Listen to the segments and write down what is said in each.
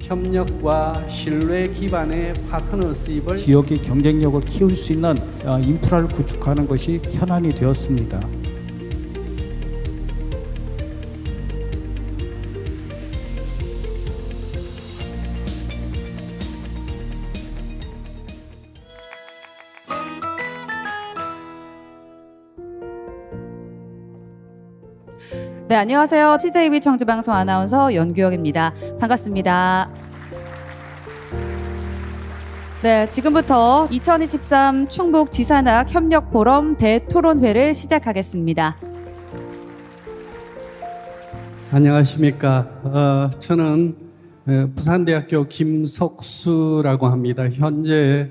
협력과 신뢰 기반의 파트너십을 지역의 경쟁력을 키울 수 있는 인프라를 구축하는 것이 현안이 되었습니다. 네, 안녕하세요. CJB 청주방송 아나운서 연규혁입니다. 반갑습니다. 네, 지금부터 2023 충북 지산학 협력 포럼 대토론회를 시작하겠습니다. 안녕하십니까. 저는 부산대학교 김석수라고 합니다. 현재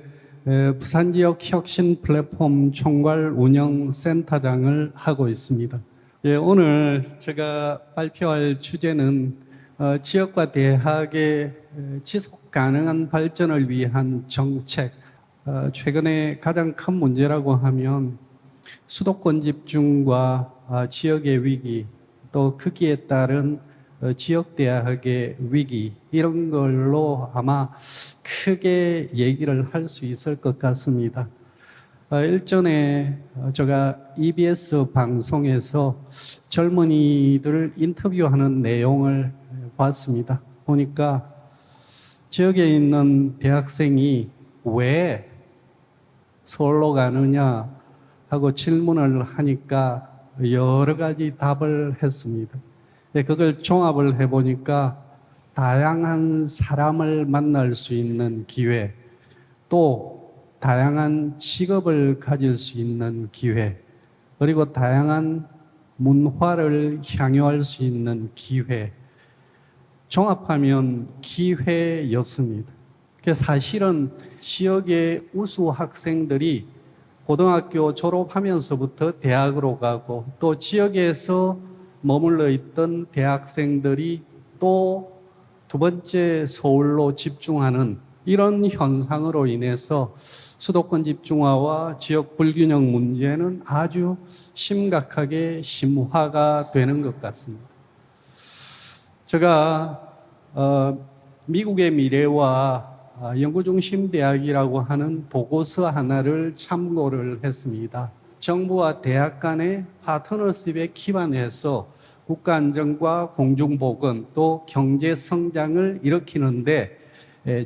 부산지역 혁신 플랫폼 총괄 운영센터장을 하고 있습니다. 오늘 제가 발표할 주제는 지역과 대학의 지속 가능한 발전을 위한 정책. 최근에 가장 큰 문제라고 하면 수도권 집중과 지역의 위기, 또 거기에 따른 지역 대학의 위기, 이런 걸로 아마 크게 얘기를 할 수 있을 것 같습니다. 일전에 제가 EBS 방송에서 젊은이들 인터뷰하는 내용을 봤습니다. 보니까 지역에 있는 대학생이 왜 서울로 가느냐 하고 질문을 하니까 여러 가지 답을 했습니다. 그걸 종합을 해보니까 다양한 사람을 만날 수 있는 기회, 또 다양한 직업을 가질 수 있는 기회, 그리고 다양한 문화를 향유할 수 있는 기회, 종합하면 기회였습니다. 사실은 지역의 우수 학생들이 고등학교 졸업하면서부터 대학으로 가고, 또 지역에서 머물러 있던 대학생들이 또 두 번째 서울로 집중하는 이런 현상으로 인해서 수도권 집중화와 지역 불균형 문제는 아주 심각하게 심화가 되는 것 같습니다. 제가 미국의 미래와 연구중심 대학이라고 하는 보고서 하나를 참고를 했습니다. 정부와 대학 간의 파트너십에 기반해서 국가 안정과 공중보건, 또 경제 성장을 일으키는데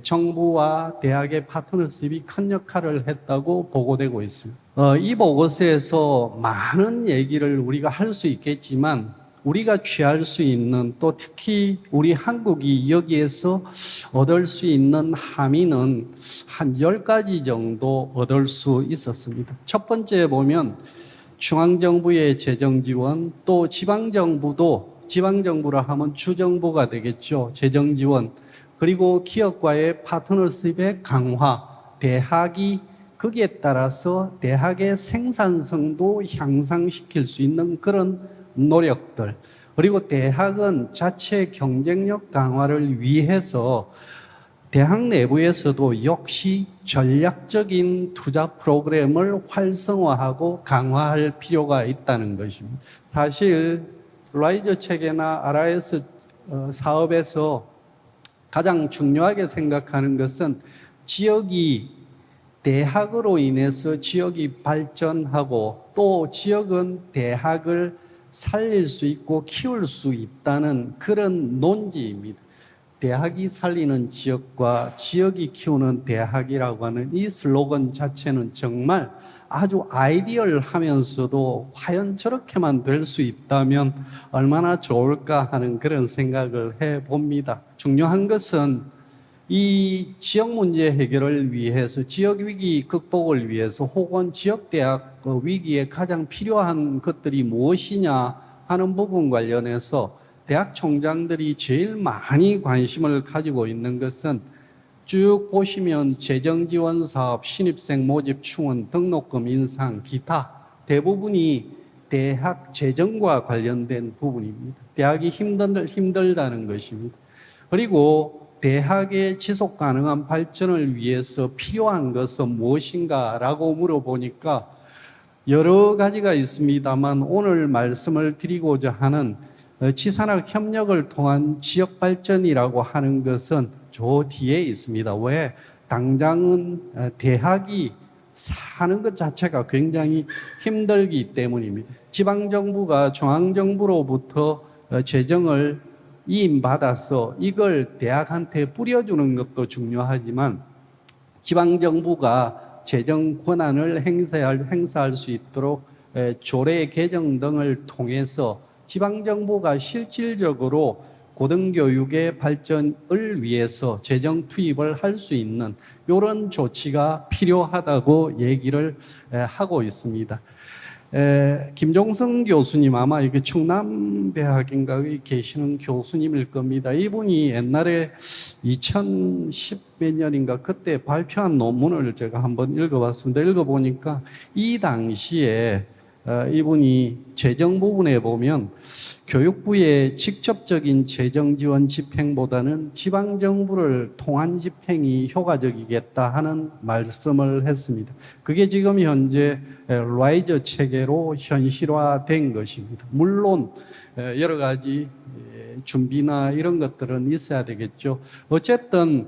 정부와 대학의 파트너십이 큰 역할을 했다고 보고되고 있습니다. 이 보고서에서 많은 얘기를 우리가 할 수 있겠지만, 우리가 취할 수 있는, 또 특히 우리 한국이 여기에서 얻을 수 있는 함의는 한 10가지 정도 얻을 수 있었습니다. 첫 번째 보면 중앙정부의 재정지원, 또 지방정부도, 지방정부라 하면 주정부가 되겠죠. 재정지원, 그리고 기업과의 파트너십의 강화, 대학이 거기에 따라서 대학의 생산성도 향상시킬 수 있는 그런 노력들, 그리고 대학은 자체 경쟁력 강화를 위해서 대학 내부에서도 역시 전략적인 투자 프로그램을 활성화하고 강화할 필요가 있다는 것입니다. 사실 라이저 체계나 RIS 사업에서 가장 중요하게 생각하는 것은 지역이 대학으로 인해서 지역이 발전하고, 또 지역은 대학을 살릴 수 있고 키울 수 있다는 그런 논지입니다. 대학이 살리는 지역과 지역이 키우는 대학이라고 하는 이 슬로건 자체는 정말 아주 아이디얼하면서도 과연 저렇게만 될 수 있다면 얼마나 좋을까 하는 그런 생각을 해봅니다. 중요한 것은 이 지역 문제 해결을 위해서, 지역 위기 극복을 위해서, 혹은 지역 대학 위기에 가장 필요한 것들이 무엇이냐 하는 부분 관련해서 대학 총장들이 제일 많이 관심을 가지고 있는 것은 쭉 보시면 재정지원 사업, 신입생 모집 충원, 등록금 인상, 기타 대부분이 대학 재정과 관련된 부분입니다. 대학이 힘들다는 것입니다. 그리고 대학의 지속 가능한 발전을 위해서 필요한 것은 무엇인가라고 물어보니까 여러 가지가 있습니다만, 오늘 말씀을 드리고자 하는 지산학 협력을 통한 지역 발전이라고 하는 것은 저 뒤에 있습니다. 왜? 당장은 대학이 사는 것 자체가 굉장히 힘들기 때문입니다. 지방정부가 중앙정부로부터 재정을 이임받아서 이걸 대학한테 뿌려주는 것도 중요하지만 지방정부가 재정 권한을 행사할 수 있도록 조례 개정 등을 통해서 지방정부가 실질적으로 고등교육의 발전을 위해서 재정 투입을 할 수 있는 이런 조치가 필요하다고 얘기를 하고 있습니다. 김종성 교수님, 아마 이게 충남대학인가에 계시는 교수님일 겁니다. 이분이 옛날에 2010 몇 년인가 그때 발표한 논문을 제가 한번 읽어봤습니다. 읽어보니까 이 당시에 이분이 재정 부분에 보면 교육부의 직접적인 재정 지원 집행보다는 지방정부를 통한 집행이 효과적이겠다 하는 말씀을 했습니다. 그게 지금 현재 라이저 체계로 현실화된 것입니다. 물론 여러 가지 준비나 이런 것들은 있어야 되겠죠. 어쨌든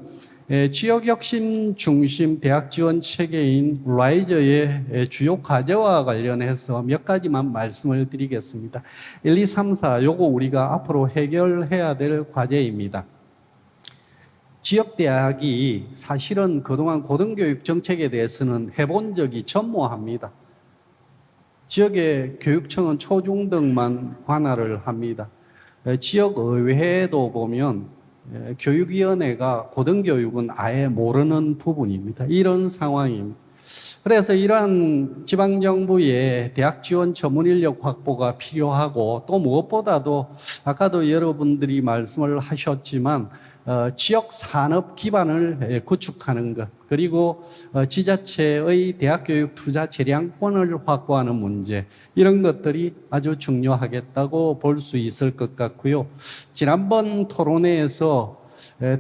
지역혁신 중심 대학 지원 체계인 라이저의 주요 과제와 관련해서 몇 가지만 말씀을 드리겠습니다. 1, 2, 3, 4 요거 우리가 앞으로 해결해야 될 과제입니다. 지역대학이 사실은 그동안 고등교육 정책에 대해서는 해본 적이 전무합니다. 지역의 교육청은 초중등만 관할을 합니다. 지역의회도 보면 교육위원회가 고등교육은 아예 모르는 부분입니다. 이런 상황입니다. 그래서 이러한 지방정부의 대학 지원 전문 인력 확보가 필요하고 또 무엇보다도 아까도 여러분들이 말씀을 하셨지만 지역 산업 기반을 구축하는 것, 그리고 지자체의 대학교육 투자 재량권을 확보하는 문제, 이런 것들이 아주 중요하겠다고 볼 수 있을 것 같고요. 지난번 토론회에서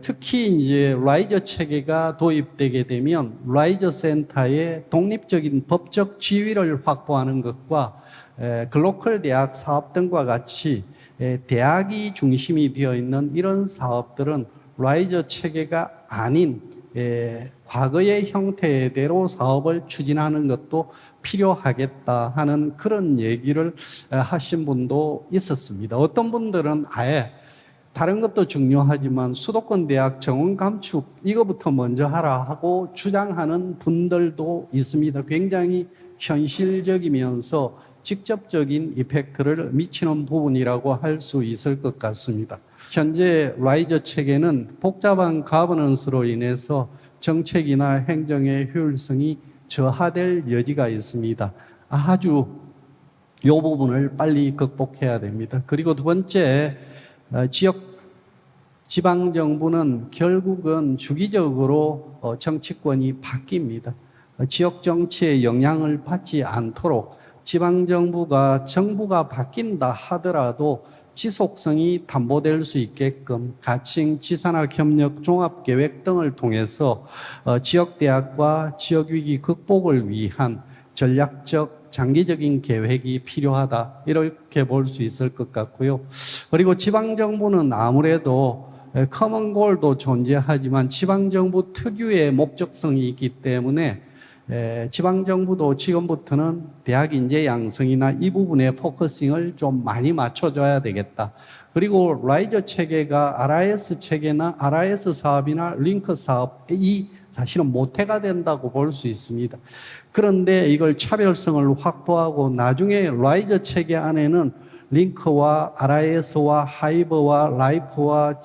특히 이제 라이저 체계가 도입되게 되면 라이저 센터의 독립적인 법적 지위를 확보하는 것과 글로컬 대학 사업 등과 같이 대학이 중심이 되어 있는 이런 사업들은 라이저 체계가 아닌 과거의 형태대로 사업을 추진하는 것도 필요하겠다 하는 그런 얘기를 하신 분도 있었습니다. 어떤 분들은 아예 다른 것도 중요하지만 수도권 대학 정원 감축 이거부터 먼저 하라 하고 주장하는 분들도 있습니다. 굉장히 현실적이면서 직접적인 이펙트를 미치는 부분이라고 할 수 있을 것 같습니다. 현재 라이저 체계는 복잡한 가버넌스로 인해서 정책이나 행정의 효율성이 저하될 여지가 있습니다. 아주 이 부분을 빨리 극복해야 됩니다. 그리고 두 번째, 지방정부는 결국은 주기적으로 정치권이 바뀝니다. 지역 정치에 영향을 받지 않도록 지방정부가 정부가 바뀐다 하더라도 지속성이 담보될 수 있게끔 가칭 지산학 협력 종합계획 등을 통해서 지역대학과 지역위기 극복을 위한 전략적 장기적인 계획이 필요하다, 이렇게 볼 수 있을 것 같고요. 그리고 지방정부는 아무래도 커먼골도 존재하지만 지방정부 특유의 목적성이 있기 때문에 지방정부도 지금부터는 대학 인재 양성이나 이 부분에 포커싱을 좀 많이 맞춰줘야 되겠다. 그리고 라이저 체계가 RIS 체계나 RIS 사업이나 링크 사업이 사실은 모태가 된다고 볼 수 있습니다. 그런데 이걸 차별성을 확보하고 나중에 라이저 체계 안에는 링크와 RIS와 하이버와 라이프와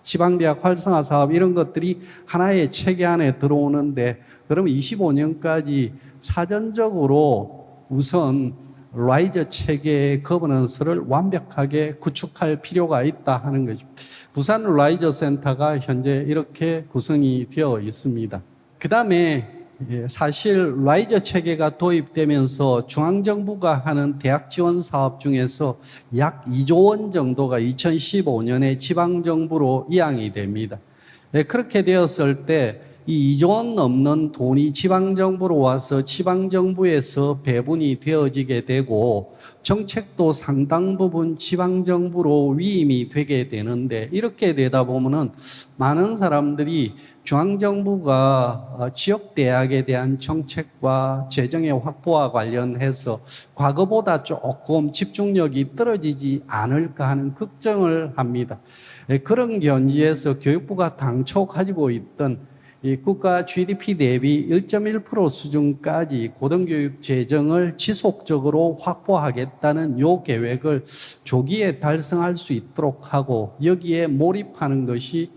지방대학 활성화 사업 이런 것들이 하나의 체계 안에 들어오는데, 그럼 25년까지 사전적으로 우선 라이저 체계의 거버넌스를 완벽하게 구축할 필요가 있다 하는 거죠. 부산 라이저 센터가 현재 이렇게 구성이 되어 있습니다. 그 다음에 사실 라이저 체계가 도입되면서 중앙정부가 하는 대학 지원 사업 중에서 약 2조 원 정도가 2015년에 지방정부로 이양이 됩니다. 그렇게 되었을 때 이 2조 원 넘는 돈이 지방정부로 와서 지방정부에서 배분이 되어지게 되고 정책도 상당 부분 지방정부로 위임이 되게 되는데, 이렇게 되다 보면은 많은 사람들이 중앙정부가 지역대학에 대한 정책과 재정의 확보와 관련해서 과거보다 조금 집중력이 떨어지지 않을까 하는 걱정을 합니다. 그런 견지에서 교육부가 당초 가지고 있던 이 국가 GDP 대비 1.1% 수준까지 고등교육 재정을 지속적으로 확보하겠다는 요 계획을 조기에 달성할 수 있도록 하고 여기에 몰입하는 것이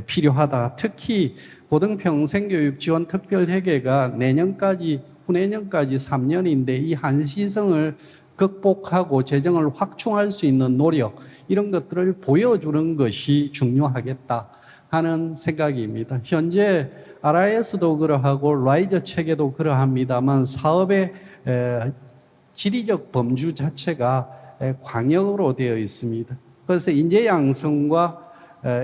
필요하다. 특히 고등평생교육 지원 특별회계가 내년까지, 후내년까지 3년인데 이 한시성을 극복하고 재정을 확충할 수 있는 노력, 이런 것들을 보여주는 것이 중요하겠다 하는 생각입니다. 현재 RIS도 그러하고 라이저 체계도 그러합니다만 사업의 지리적 범주 자체가 광역으로 되어 있습니다. 그래서 인재 양성과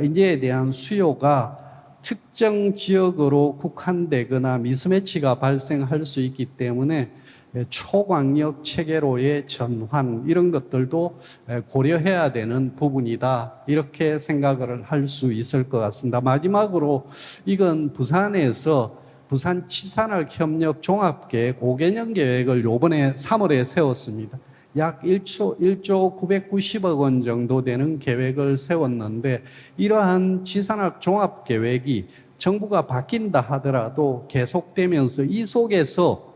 인재에 대한 수요가 특정 지역으로 국한되거나 미스매치가 발생할 수 있기 때문에 초광역 체계로의 전환, 이런 것들도 고려해야 되는 부분이다, 이렇게 생각을 할 수 있을 것 같습니다. 마지막으로 이건 부산에서 부산 치산학협력 종합계획 5개년 계획을 요번에 3월에 세웠습니다. 약 1조 990억 원 정도 되는 계획을 세웠는데, 이러한 치산학 종합계획이 정부가 바뀐다 하더라도 계속되면서 이 속에서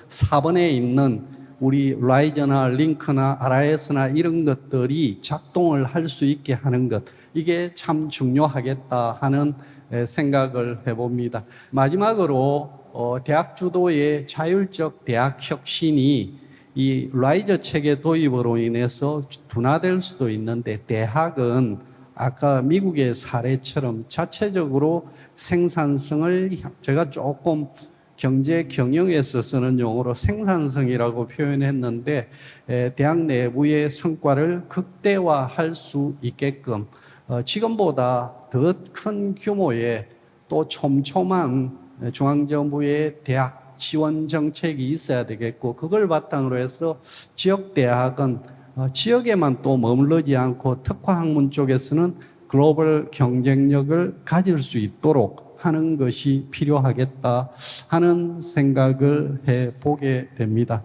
4번에 있는 우리 라이저나 링크나 RIS나 이런 것들이 작동을 할 수 있게 하는 것, 이게 참 중요하겠다 하는 생각을 해봅니다. 마지막으로 대학 주도의 자율적 대학 혁신이 이 라이저 체계 도입으로 인해서 둔화될 수도 있는데, 대학은 아까 미국의 사례처럼 자체적으로 생산성을, 제가 조금 경제 경영에서 쓰는 용어로 생산성이라고 표현했는데, 대학 내부의 성과를 극대화할 수 있게끔 지금보다 더 큰 규모의 또 촘촘한 중앙정부의 대학 지원 정책이 있어야 되겠고, 그걸 바탕으로 해서 지역대학은 지역에만 또 머무르지 않고 특화학문 쪽에서는 글로벌 경쟁력을 가질 수 있도록 하는 것이 필요하겠다 하는 생각을 해보게 됩니다.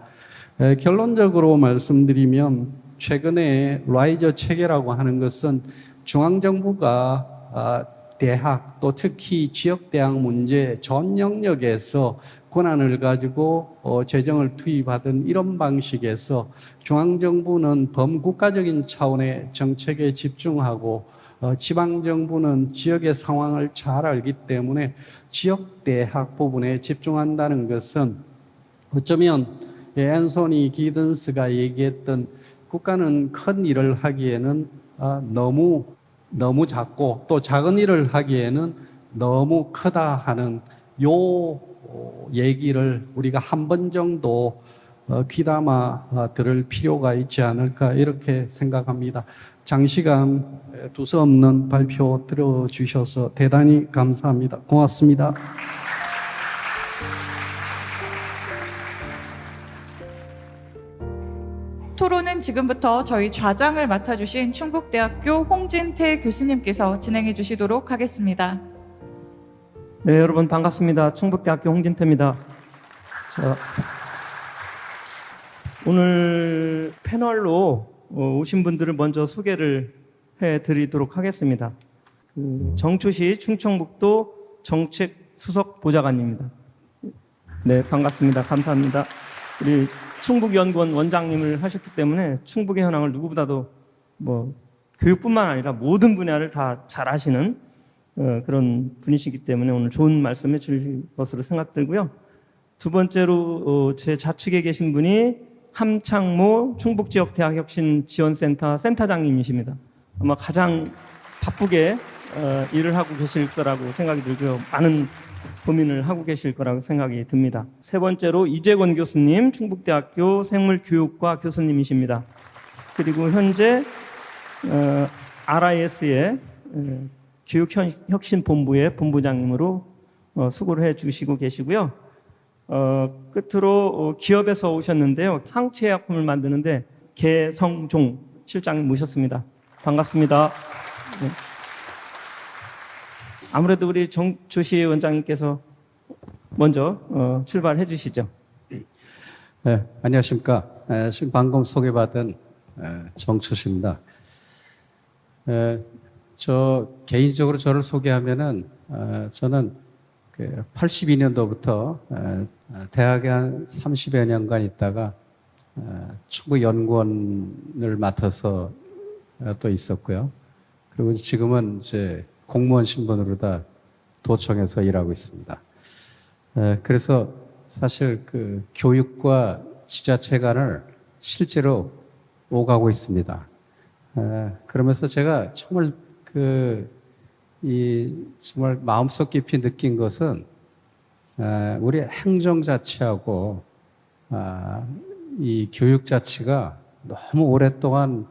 결론적으로 말씀드리면, 최근에 라이저 체계라고 하는 것은 중앙정부가 대학, 또 특히 지역대학 문제 전 영역에서 권한을 가지고 재정을 투입하던 이런 방식에서 중앙정부는 범국가적인 차원의 정책에 집중하고 지방정부는 지역의 상황을 잘 알기 때문에 지역대학 부분에 집중한다는 것은 어쩌면 앤소니 기든스가 얘기했던 국가는 큰 일을 하기에는 너무 작고 또 작은 일을 하기에는 너무 크다 하는 요 얘기를 우리가 한 번 정도 귀담아 들을 필요가 있지 않을까, 이렇게 생각합니다. 장시간 두서없는 발표 들어주셔서 대단히 감사합니다. 고맙습니다. 토론은 지금부터 저희 좌장을 맡아주신 충북대학교 홍진태 교수님께서 진행해 주시도록 하겠습니다. 네, 여러분 반갑습니다. 충북대학교 홍진태입니다. 오늘 패널로 오신 분들을 먼저 소개를 해드리도록 하겠습니다. 정초시 충청북도 정책수석보좌관입니다. 네, 반갑습니다. 감사합니다. 우리 충북연구원 원장님을 하셨기 때문에 충북의 현황을 누구보다도 교육뿐만 아니라 모든 분야를 다 잘 아시는 그런 분이시기 때문에 오늘 좋은 말씀해 주실 것으로 생각들고요. 두 번째로 제 좌측에 계신 분이 함창모 충북지역대학혁신지원센터 센터장님이십니다. 아마 가장 바쁘게 일을 하고 계실 거라고 생각이 들고요. 많은 고민을 하고 계실 거라고 생각이 듭니다. 세 번째로 이재권 교수님, 충북대학교 생물교육과 교수님이십니다. 그리고 현재 RIS의 교육혁신본부의 본부장님으로 수고를 해주시고 계시고요. 끝으로 기업에서 오셨는데요. 항체약품을 만드는데 개성종 실장님 모셨습니다. 반갑습니다. 네. 아무래도 우리 정조시 원장님께서 먼저 출발해 주시죠. 네, 안녕하십니까. 지금 방금 소개받은 정초시입니다. 저 개인적으로 저를 소개하면은 저는 82년도부터 대학에 한 30여 년간 있다가 충북연구원을 맡아서 또 있었고요. 그리고 지금은 이제 공무원 신분으로 다 도청에서 일하고 있습니다. 그래서 사실 그 교육과 지자체 간을 실제로 오가고 있습니다. 그러면서 제가 정말 정말 마음속 깊이 느낀 것은 우리 행정 자치하고 이 교육 자치가 너무 오랫동안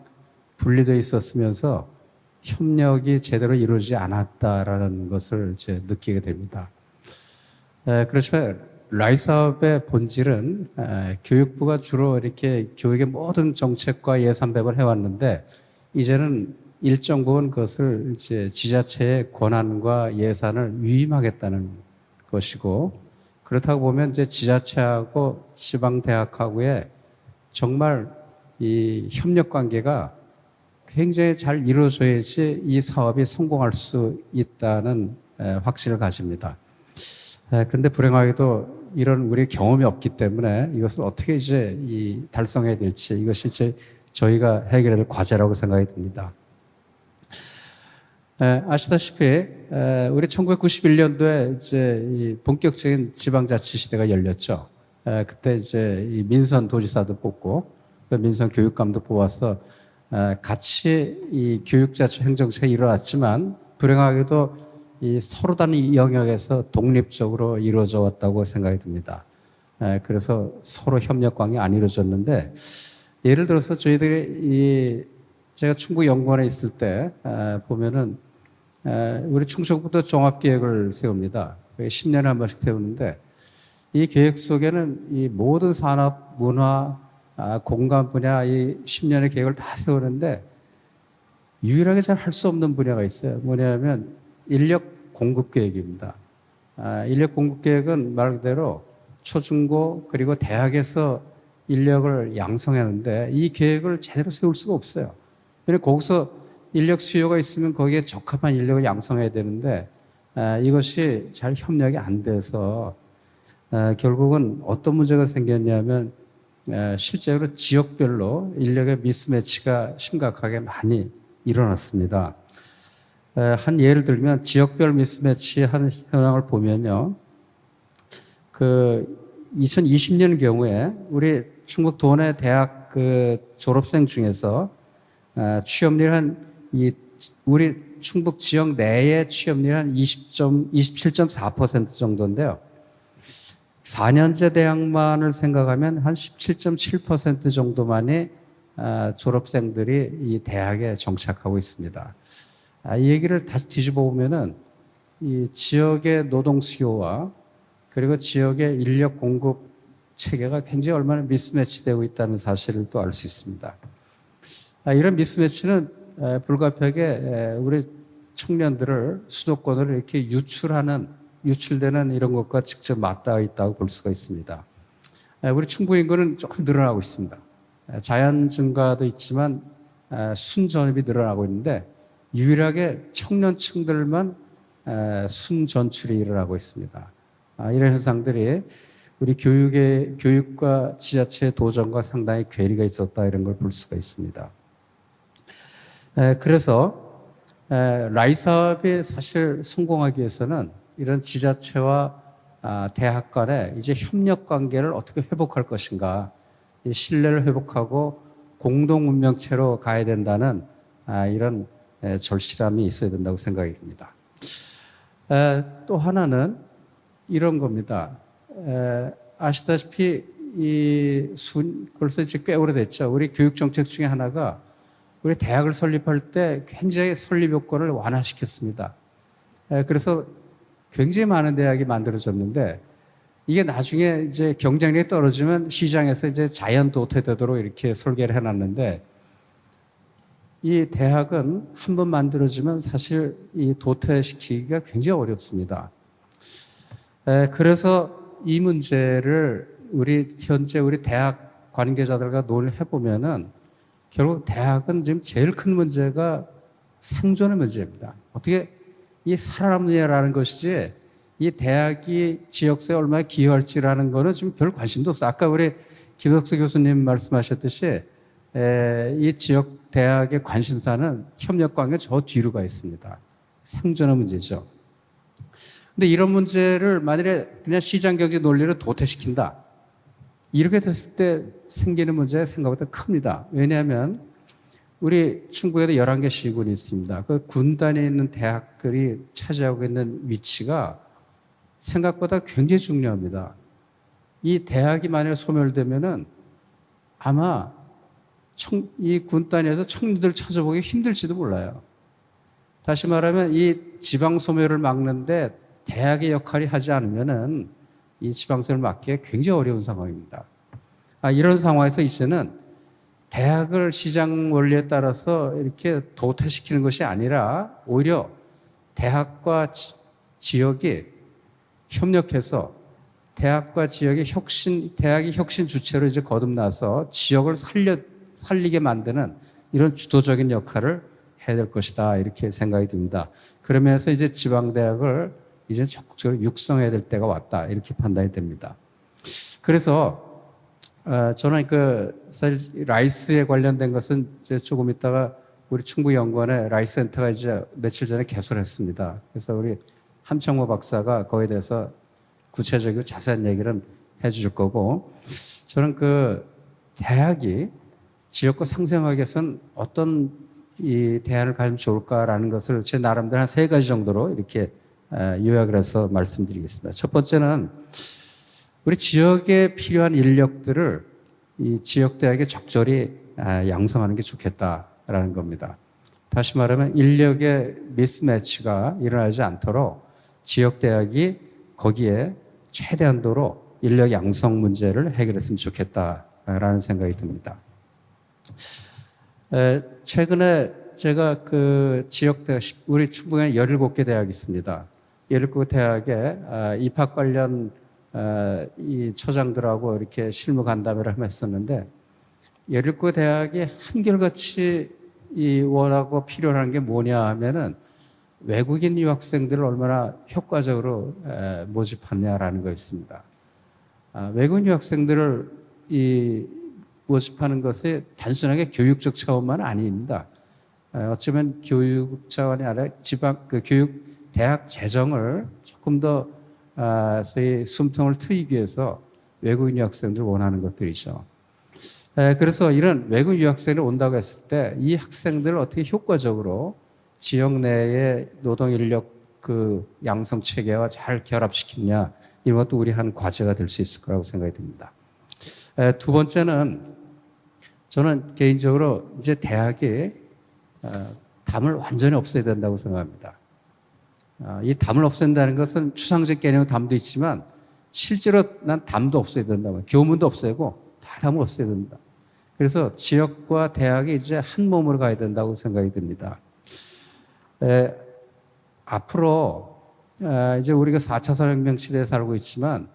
분리되어 있었으면서 협력이 제대로 이루어지지 않았다라는 것을 이제 느끼게 됩니다. 그렇지만 라이 사업의 본질은 교육부가 주로 이렇게 교육의 모든 정책과 예산 배분을 해왔는데 이제는 일정 부분 그것을 이제 지자체의 권한과 예산을 위임하겠다는 것이고 그렇다고 보면 이제 지자체하고 지방대학하고의 정말 이 협력 관계가 굉장히 잘 이루어져야지 이 사업이 성공할 수 있다는 확신을 가집니다. 그런데 불행하게도 이런 우리 경험이 없기 때문에 이것을 어떻게 이제 달성해야 될지 이것이 이제 저희가 해결해야 될 과제라고 생각이 듭니다. 아시다시피 우리 1991년도에 이제 이 본격적인 지방자치 시대가 열렸죠. 그때 이제 이 민선 도지사도 뽑고 또 민선 교육감도 뽑아서 같이 이 교육자치 행정체가 일어났지만 불행하게도 이 서로 다른 영역에서 독립적으로 이루어져 왔다고 생각이 듭니다. 그래서 서로 협력 관계 안 이루어졌는데 예를 들어서 저희들이 제가 충북연구원에 있을 때 보면은 우리 충청북도 종합계획을 세웁니다. 10년에 한 번씩 세우는데 이 계획 속에는 이 모든 산업, 문화, 공간 분야 이 10년의 계획을 다 세우는데 유일하게 잘 할 수 없는 분야가 있어요. 뭐냐면 인력 공급 계획입니다. 인력 공급 계획은 말 그대로 초중고 그리고 대학에서 인력을 양성하는데 이 계획을 제대로 세울 수가 없어요. 그래서 거기서 인력 수요가 있으면 거기에 적합한 인력을 양성해야 되는데 이것이 잘 협력이 안 돼서 결국은 어떤 문제가 생겼냐면 실제로 지역별로 인력의 미스매치가 심각하게 많이 일어났습니다. 한 예를 들면 지역별 미스매치 한 현황을 보면요. 2020년 경우에 우리 충북 도내 대학 졸업생 중에서 취업률 우리 충북 지역 내의 취업률 한 27.4% 정도인데요. 4년제 대학만을 생각하면 한 17.7% 정도만이 졸업생들이 이 대학에 정착하고 있습니다. 이 얘기를 다시 뒤집어 보면은 이 지역의 노동 수요와 그리고 지역의 인력 공급 체계가 굉장히 얼마나 미스매치되고 있다는 사실을 또 알 수 있습니다. 이런 미스매치는 불가피하게 우리 청년들을 수도권으로 이렇게 유출되는 이런 것과 직접 맞닿아 있다고 볼 수가 있습니다. 우리 충북 인구는 조금 늘어나고 있습니다. 자연 증가도 있지만 순전입이 늘어나고 있는데 유일하게 청년층들만 순전출이 일어나고 있습니다. 이런 현상들이 우리 교육과 지자체의 도전과 상당히 괴리가 있었다 이런 걸 볼 수가 있습니다. 그래서 라이 사업이 사실 성공하기 위해서는 이런 지자체와 대학 간의 이제 협력 관계를 어떻게 회복할 것인가, 이 신뢰를 회복하고 공동 운명체로 가야 된다는 이런 절실함이 있어야 된다고 생각이 듭니다. 또 하나는 이런 겁니다. 아시다시피 벌써 이제 꽤 오래됐죠. 우리 교육 정책 중에 하나가 우리 대학을 설립할 때 굉장히 설립 요건을 완화시켰습니다. 그래서 굉장히 많은 대학이 만들어졌는데 이게 나중에 이제 경쟁력이 떨어지면 시장에서 이제 자연 도태되도록 이렇게 설계를 해놨는데 이 대학은 한번 만들어지면 사실 이 도태시키기가 굉장히 어렵습니다. 그래서 이 문제를 현재 우리 대학 관계자들과 논의해 보면은 결국 대학은 지금 제일 큰 문제가 생존의 문제입니다. 어떻게 이 살아남느냐라는 것이지 이 대학이 지역사회에 얼마나 기여할지라는 거는 지금 별 관심도 없어요. 아까 우리 김덕수 교수님 말씀하셨듯이 이 지역 대학의 관심사는 협력관계 저 뒤로 가 있습니다. 생존의 문제죠. 근데 이런 문제를 만일에 그냥 시장경제 논리를 도태시킨다. 이렇게 됐을 때 생기는 문제가 생각보다 큽니다. 왜냐하면 우리 충북에도 11개 시군이 있습니다. 그 군단에 있는 대학들이 차지하고 있는 위치가 생각보다 굉장히 중요합니다. 이 대학이 만약에 소멸되면은 아마 이 군단에서 청년들 찾아보기 힘들지도 몰라요. 다시 말하면 이 지방 소멸을 막는데 대학의 역할이 하지 않으면은 이 지방 소멸을 막기가 굉장히 어려운 상황입니다. 이런 상황에서 이제는 대학을 시장 원리에 따라서 이렇게 도태시키는 것이 아니라 오히려 대학과 지역이 협력해서 대학과 지역의 대학이 혁신 주체로 이제 거듭나서 지역을 살리게 만드는 이런 주도적인 역할을 해야 될 것이다. 이렇게 생각이 듭니다. 그러면서 이제 지방대학을 이제 적극적으로 육성해야 될 때가 왔다. 이렇게 판단이 됩니다. 그래서 저는 사실 라이스에 관련된 것은 이제 조금 있다가 우리 충북연구원에 라이스 센터가 이제 며칠 전에 개설했습니다. 그래서 우리 함청모 박사가 거기에 대해서 구체적이고 자세한 얘기를 해주실 거고, 저는 대학이 지역과 상생하기 위해서는 어떤 이 대안을 가지면 좋을까라는 것을 제 나름대로 한 3가지 정도로 이렇게 요약을 해서 말씀드리겠습니다. 첫 번째는 우리 지역에 필요한 인력들을 이 지역 대학에 적절히 양성하는 게 좋겠다라는 겁니다. 다시 말하면 인력의 미스매치가 일어나지 않도록 지역 대학이 거기에 최대한도로 인력 양성 문제를 해결했으면 좋겠다라는 생각이 듭니다. 최근에 제가 지역 대학, 우리 충북에 17개 대학이 있습니다. 17개 대학에 입학 관련 이 처장들하고 이렇게 실무 간담회를 했었는데 17개 대학이 한결같이 원하고 필요한 게 뭐냐 하면은 외국인 유학생들을 얼마나 효과적으로 모집하느냐라는 거였습니다. 외국인 유학생들을 모집하는 것이 단순하게 교육적 차원만 아닙니다. 어쩌면 교육 차원이 아니라 교육 대학 재정을 조금 더 소위 숨통을 트이기 위해서 외국인 유학생들을 원하는 것들이죠. 그래서 이런 외국인 유학생이 온다고 했을 때 이 학생들을 어떻게 효과적으로 지역 내의 노동 인력 양성 체계와 잘 결합시키느냐, 이런 것도 우리 한 과제가 될 수 있을 거라고 생각이 듭니다. 두 번째는 저는 개인적으로 이제 대학이 담을 완전히 없애야 된다고 생각합니다. 이 담을 없앤다는 것은 추상적 개념의 담도 있지만 실제로 난 담도 없애야 된다고, 교문도 없애고 다 담을 없애야 된다. 그래서 지역과 대학이 이제 한 몸으로 가야 된다고 생각이 듭니다. 앞으로 이제 우리가 4차 산업혁명 시대에 살고 있지만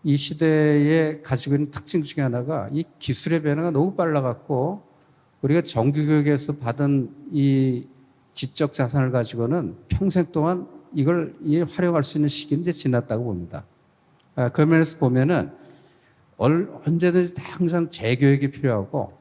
이 시대에 가지고 있는 특징 중에 하나가 이 기술의 변화가 너무 빨라갖고 우리가 정규교육에서 받은 이 지적 자산을 가지고는 평생 동안 이걸 활용할 수 있는 시기는 이제 지났다고 봅니다. 그 면에서 보면은 언제든지 항상 재교육이 필요하고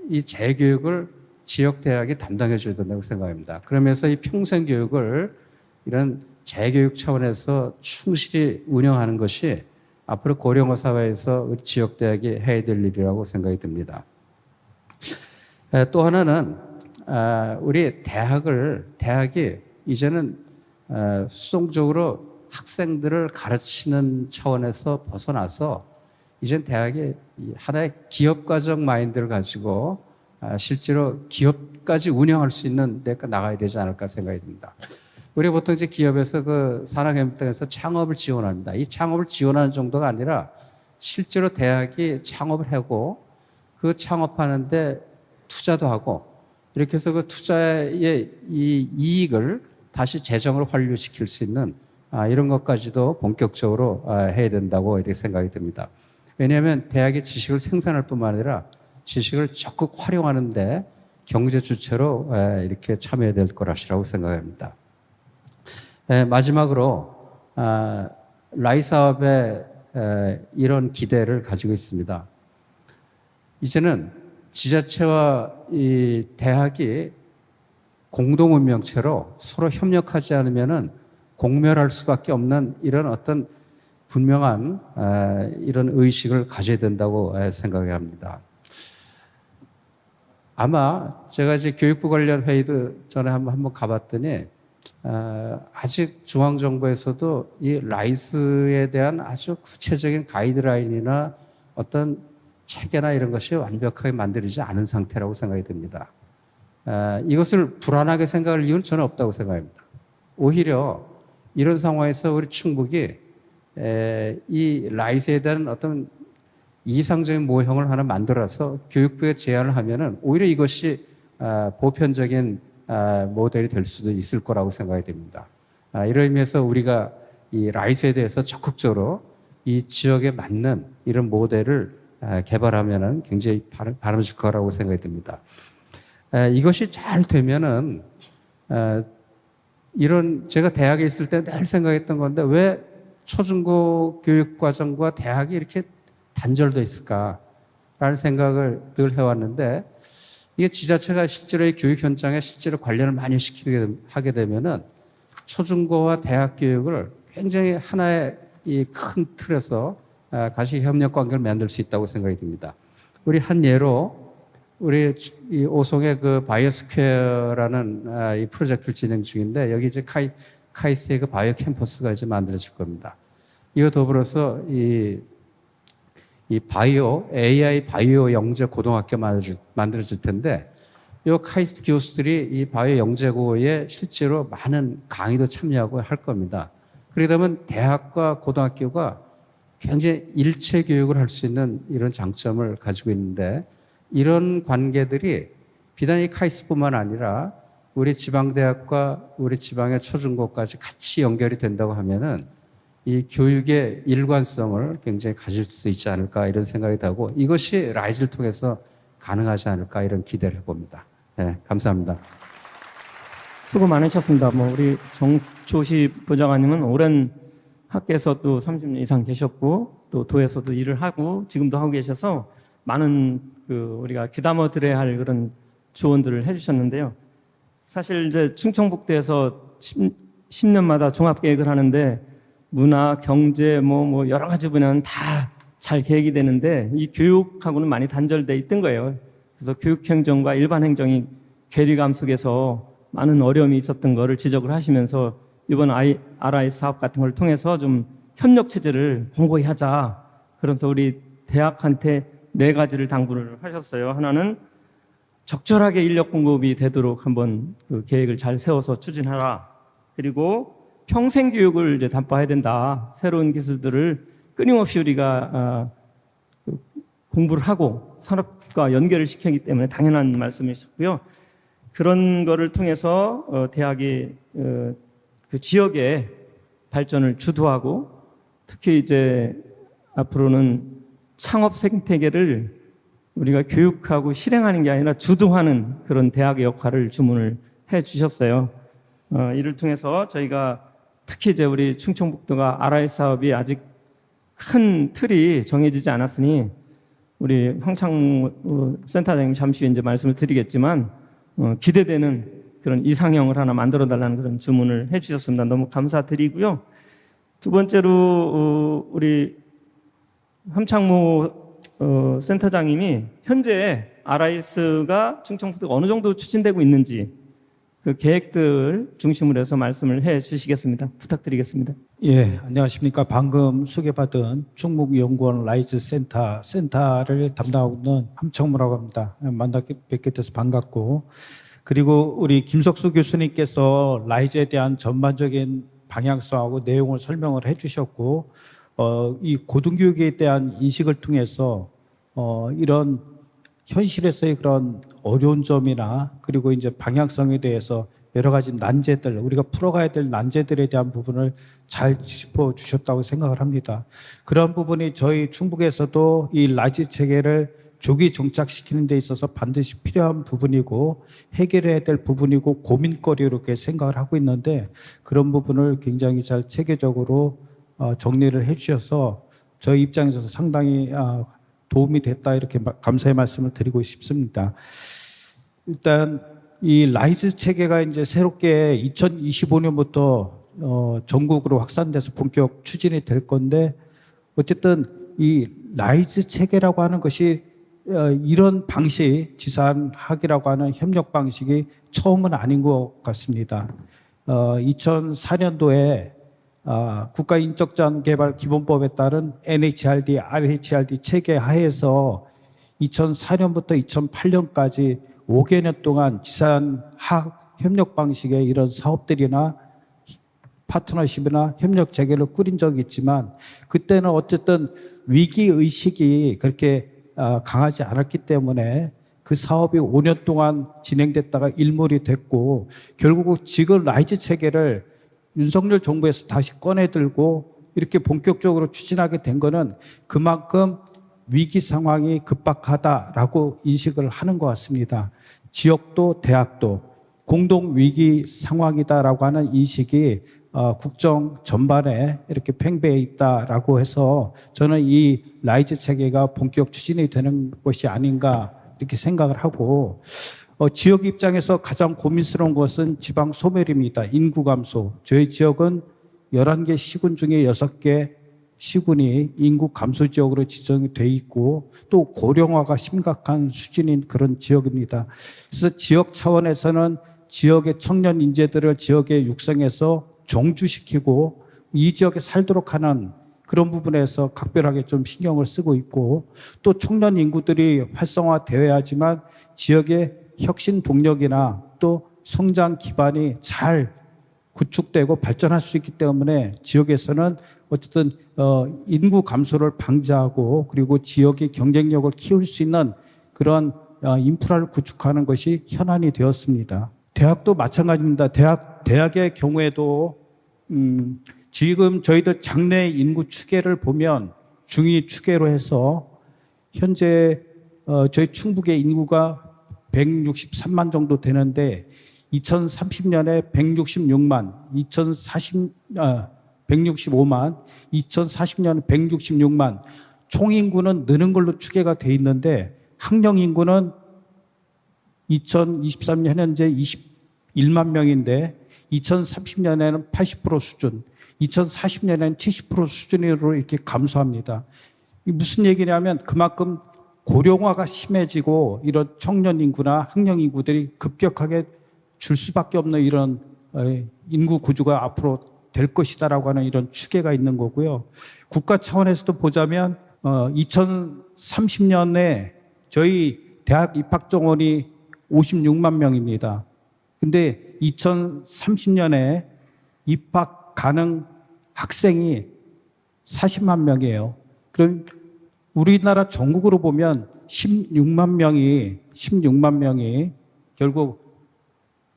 이 재교육을 지역 대학이 담당해 줘야 된다고 생각합니다. 그러면서 이 평생 교육을 이런 재교육 차원에서 충실히 운영하는 것이 앞으로 고령화 사회에서 우리 지역 대학이 해야 될 일이라고 생각이 듭니다. 또 하나는 우리 대학이 이제는 수동적으로 학생들을 가르치는 차원에서 벗어나서 이젠 대학이 하나의 기업가적 마인드를 가지고 실제로 기업까지 운영할 수 있는 데가 나가야 되지 않을까 생각이 듭니다. 우리 보통 이제 기업에서 그 산학협력단에서 창업을 지원합니다. 이 창업을 지원하는 정도가 아니라 실제로 대학이 창업을 하고 그 창업하는데 투자도 하고 이렇게 해서 그 투자의 이 이익을 다시 재정을 환류시킬 수 있는 이런 것까지도 본격적으로 해야 된다고 이렇게 생각이 듭니다. 왜냐하면 대학이 지식을 생산할 뿐만 아니라 지식을 적극 활용하는데 경제 주체로 이렇게 참여해야 될 것이라고 생각합니다. 마지막으로 라이 사업에 이런 기대를 가지고 있습니다. 이제는 지자체와 이 대학이 공동 운명체로 서로 협력하지 않으면은 공멸할 수밖에 없는 이런 어떤 분명한 이런 의식을 가져야 된다고 생각합니다. 아마 제가 이제 교육부 관련 회의도 전에 한번 가봤더니 아직 중앙정부에서도 이 라이스에 대한 아주 구체적인 가이드라인이나 어떤 체계나 이런 것이 완벽하게 만들어지지 않은 상태라고 생각이 듭니다. 이것을 불안하게 생각할 이유는 저는 없다고 생각합니다. 오히려 이런 상황에서 우리 충북이 이 라이스에 대한 어떤 이상적인 모형을 하나 만들어서 교육부에 제안을 하면은 오히려 이것이 보편적인 모델이 될 수도 있을 거라고 생각이 됩니다. 이런 의미에서 우리가 이 라이스에 대해서 적극적으로 이 지역에 맞는 이런 모델을 개발하면은 굉장히 바람직할 거라고 생각이 듭니다. 이것이 잘 되면은 이런 제가 대학에 있을 때 늘 생각했던 건데 왜 초중고 교육과정과 대학이 이렇게 단절돼 있을까라는 생각을 늘 해왔는데 이게 지자체가 실제로 이 교육 현장에 실제로 관련을 많이 하게 되면은 초중고와 대학 교육을 굉장히 하나의 이 큰 틀에서 같이 협력 관계를 만들 수 있다고 생각이 듭니다. 우리 한 예로 우리 이 오송의 그 바이오스퀘어라는 이 프로젝트를 진행 중인데 여기 이제 카이스트의 그 바이오 캠퍼스가 이제 만들어질 겁니다. 이와 더불어서 이 바이오 AI 바이오 영재 고등학교 만들어질 텐데 이 카이스트 교수들이 이 바이오 영재고에 실제로 많은 강의도 참여하고 할 겁니다. 그러다 보면 대학과 고등학교가 굉장히 일체 교육을 할 수 있는 이런 장점을 가지고 있는데 이런 관계들이 비단 이 카이스트뿐만 아니라 우리 지방대학과 우리 지방의 초중고까지 같이 연결이 된다고 하면은 이 교육의 일관성을 굉장히 가질 수 있지 않을까 이런 생각이 나고 이것이 라이즈를 통해서 가능하지 않을까 이런 기대를 해봅니다. 네, 감사합니다. 수고 많으셨습니다. 우리 정초시 부장관님은 오랜 학계에서 또 30년 이상 계셨고 또 도에서도 일을 하고 지금도 하고 계셔서 많은 우리가 귀담아 들어야 할 그런 조언들을 해주셨는데요. 사실 이제 충청북도에서 10년마다 종합계획을 하는데 문화, 경제, 여러 가지 분야는 다 잘 계획이 되는데 이 교육하고는 많이 단절돼 있던 거예요. 그래서 교육행정과 일반 행정이 괴리감 속에서 많은 어려움이 있었던 거를 지적을 하시면서 이번 RIS 사업 같은 걸 통해서 좀 협력 체제를 공고히 하자. 그러면서 우리 대학한테 4가지를 당부를 하셨어요. 하나는 적절하게 인력 공급이 되도록 한번 그 계획을 잘 세워서 추진하라. 그리고 평생 교육을 이제 담보해야 된다. 새로운 기술들을 끊임없이 우리가 공부를 하고 산업과 연결을 시키기 때문에 당연한 말씀이셨고요. 그런 거를 통해서 대학이 그 지역의 발전을 주도하고 특히 이제 앞으로는 창업 생태계를 우리가 교육하고 실행하는 게 아니라 주도하는 그런 대학의 역할을 주문을 해 주셨어요. 이를 통해서 저희가 특히 이제 우리 충청북도가 RIS 사업이 아직 큰 틀이 정해지지 않았으니 우리 황창무 센터장님 잠시 후에 이제 말씀을 드리겠지만 기대되는 그런 이상형을 하나 만들어 달라는 그런 주문을 해 주셨습니다. 너무 감사드리고요. 두 번째로 우리 함창무 센터장님이 현재 RIS가 충청북도가 어느 정도 추진되고 있는지 그 계획들 중심으로 해서 말씀을 해 주시겠습니다. 부탁드리겠습니다. 예, 안녕하십니까. 방금 소개받은 충북연구원 라이즈 센터를 담당하고 있는 함청무라고 합니다. 만나 뵙게 돼서 반갑고 그리고 우리 김석수 교수님께서 라이즈에 대한 전반적인 방향성하고 내용을 설명을 해주셨고, 이 고등교육에 대한 인식을 통해서 이런 현실에서의 그런 어려운 점이나 그리고 이제 방향성에 대해서 여러 가지 난제들, 우리가 풀어가야 될 난제들에 대한 부분을 잘 짚어주셨다고 생각을 합니다. 그런 부분이 저희 충북에서도 이 라이즈 체계를 조기 정착시키는 데 있어서 반드시 필요한 부분이고 해결해야 될 부분이고 고민거리로 이렇게 생각을 하고 있는데, 그런 부분을 굉장히 잘 체계적으로 정리를 해주셔서 저희 입장에서 상당히 도움이 됐다, 이렇게 감사의 말씀을 드리고 싶습니다. 일단 이 라이즈 체계가 이제 새롭게 2025년부터 전국으로 확산돼서 본격 추진이 될 건데, 어쨌든 이 라이즈 체계라고 하는 것이 이런 방식, 지산학이라고 하는 협력 방식이 처음은 아닌 것 같습니다. 2004년도에 국가인적자원개발기본법에 따른 NHRD, RHRD 체계 하에서 2004년부터 2008년까지 5개년 동안 지산학 협력 방식의 이런 사업들이나 파트너십이나 협력 체계를 꾸린 적이 있지만, 그때는 어쨌든 위기의식이 그렇게 강하지 않았기 때문에 그 사업이 5년 동안 진행됐다가 일몰이 됐고, 결국 지금 라이즈 체계를 윤석열 정부에서 다시 꺼내들고 이렇게 본격적으로 추진하게 된 거는 그만큼 위기 상황이 급박하다라고 인식을 하는 것 같습니다. 지역도 대학도 공동 위기 상황이다라고 하는 인식이 국정 전반에 이렇게 팽배해 있다라고 해서 저는 이 라이즈 체계가 본격 추진이 되는 것이 아닌가 이렇게 생각을 하고, 지역 입장에서 가장 고민스러운 것은 지방 소멸입니다. 인구 감소. 저희 지역은 11개 시군 중에 6개 시군이 인구 감소 지역으로 지정이 돼 있고 또 고령화가 심각한 수준인 그런 지역입니다. 그래서 지역 차원에서는 지역의 청년 인재들을 지역에 육성해서 종주시키고 이 지역에 살도록 하는 그런 부분에서 각별하게 좀 신경을 쓰고 있고, 또 청년 인구들이 활성화되어야 하지만 지역의 혁신 동력이나 또 성장 기반이 잘 구축되고 발전할 수 있기 때문에 지역에서는 어쨌든 인구 감소를 방지하고 그리고 지역의 경쟁력을 키울 수 있는 그런 인프라를 구축하는 것이 현안이 되었습니다. 대학도 마찬가지입니다. 대학의 경우에도 지금 저희들 장래 인구 추계를 보면 중위 추계로 해서 현재 저희 충북의 인구가 163만 정도 되는데 2030년에 165만, 2040년에 166만, 총 인구는 느는 걸로 추계가 돼 있는데 학령 인구는 2023년 현재 21만 명인데 2030년에는 80% 수준, 2040년에는 70% 수준으로 이렇게 감소합니다. 이 무슨 얘기냐면 그만큼 고령화가 심해지고 이런 청년 인구나 학령 인구들이 급격하게 줄 수밖에 없는 이런 인구 구조가 앞으로 될 것이다라고 하는 이런 추계가 있는 거고요. 국가 차원에서도 보자면 2030년에 저희 대학 입학 정원이 56만 명입니다. 근데 2030년에 입학 가능 학생이 40만 명이에요. 그럼 우리나라 전국으로 보면 16만 명이 결국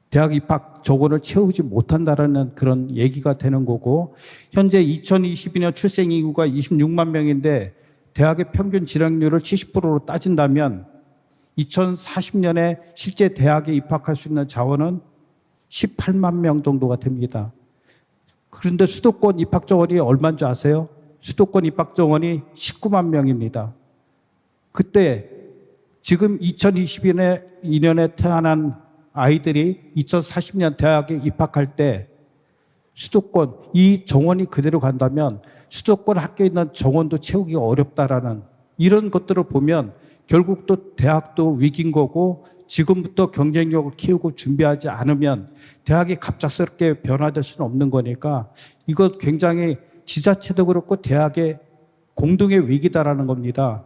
대학 입학 조건을 채우지 못한다라는 그런 얘기가 되는 거고, 현재 2022년 출생 인구가 26만 명인데 대학의 평균 진학률을 70%로 따진다면 2040년에 실제 대학에 입학할 수 있는 자원은 18만 명 정도가 됩니다. 그런데 수도권 입학 정원이 얼마인 줄 아세요? 수도권 입학 정원이 19만 명입니다. 그때 지금 2022년에 태어난 아이들이 2040년 대학에 입학할 때 수도권 이 정원이 그대로 간다면 수도권 학교에 있는 정원도 채우기가 어렵다라는 이런 것들을 보면 결국 또 대학도 위기인 거고, 지금부터 경쟁력을 키우고 준비하지 않으면 대학이 갑작스럽게 변화될 수는 없는 거니까 이것 굉장히 지자체도 그렇고 대학의 공동의 위기다라는 겁니다.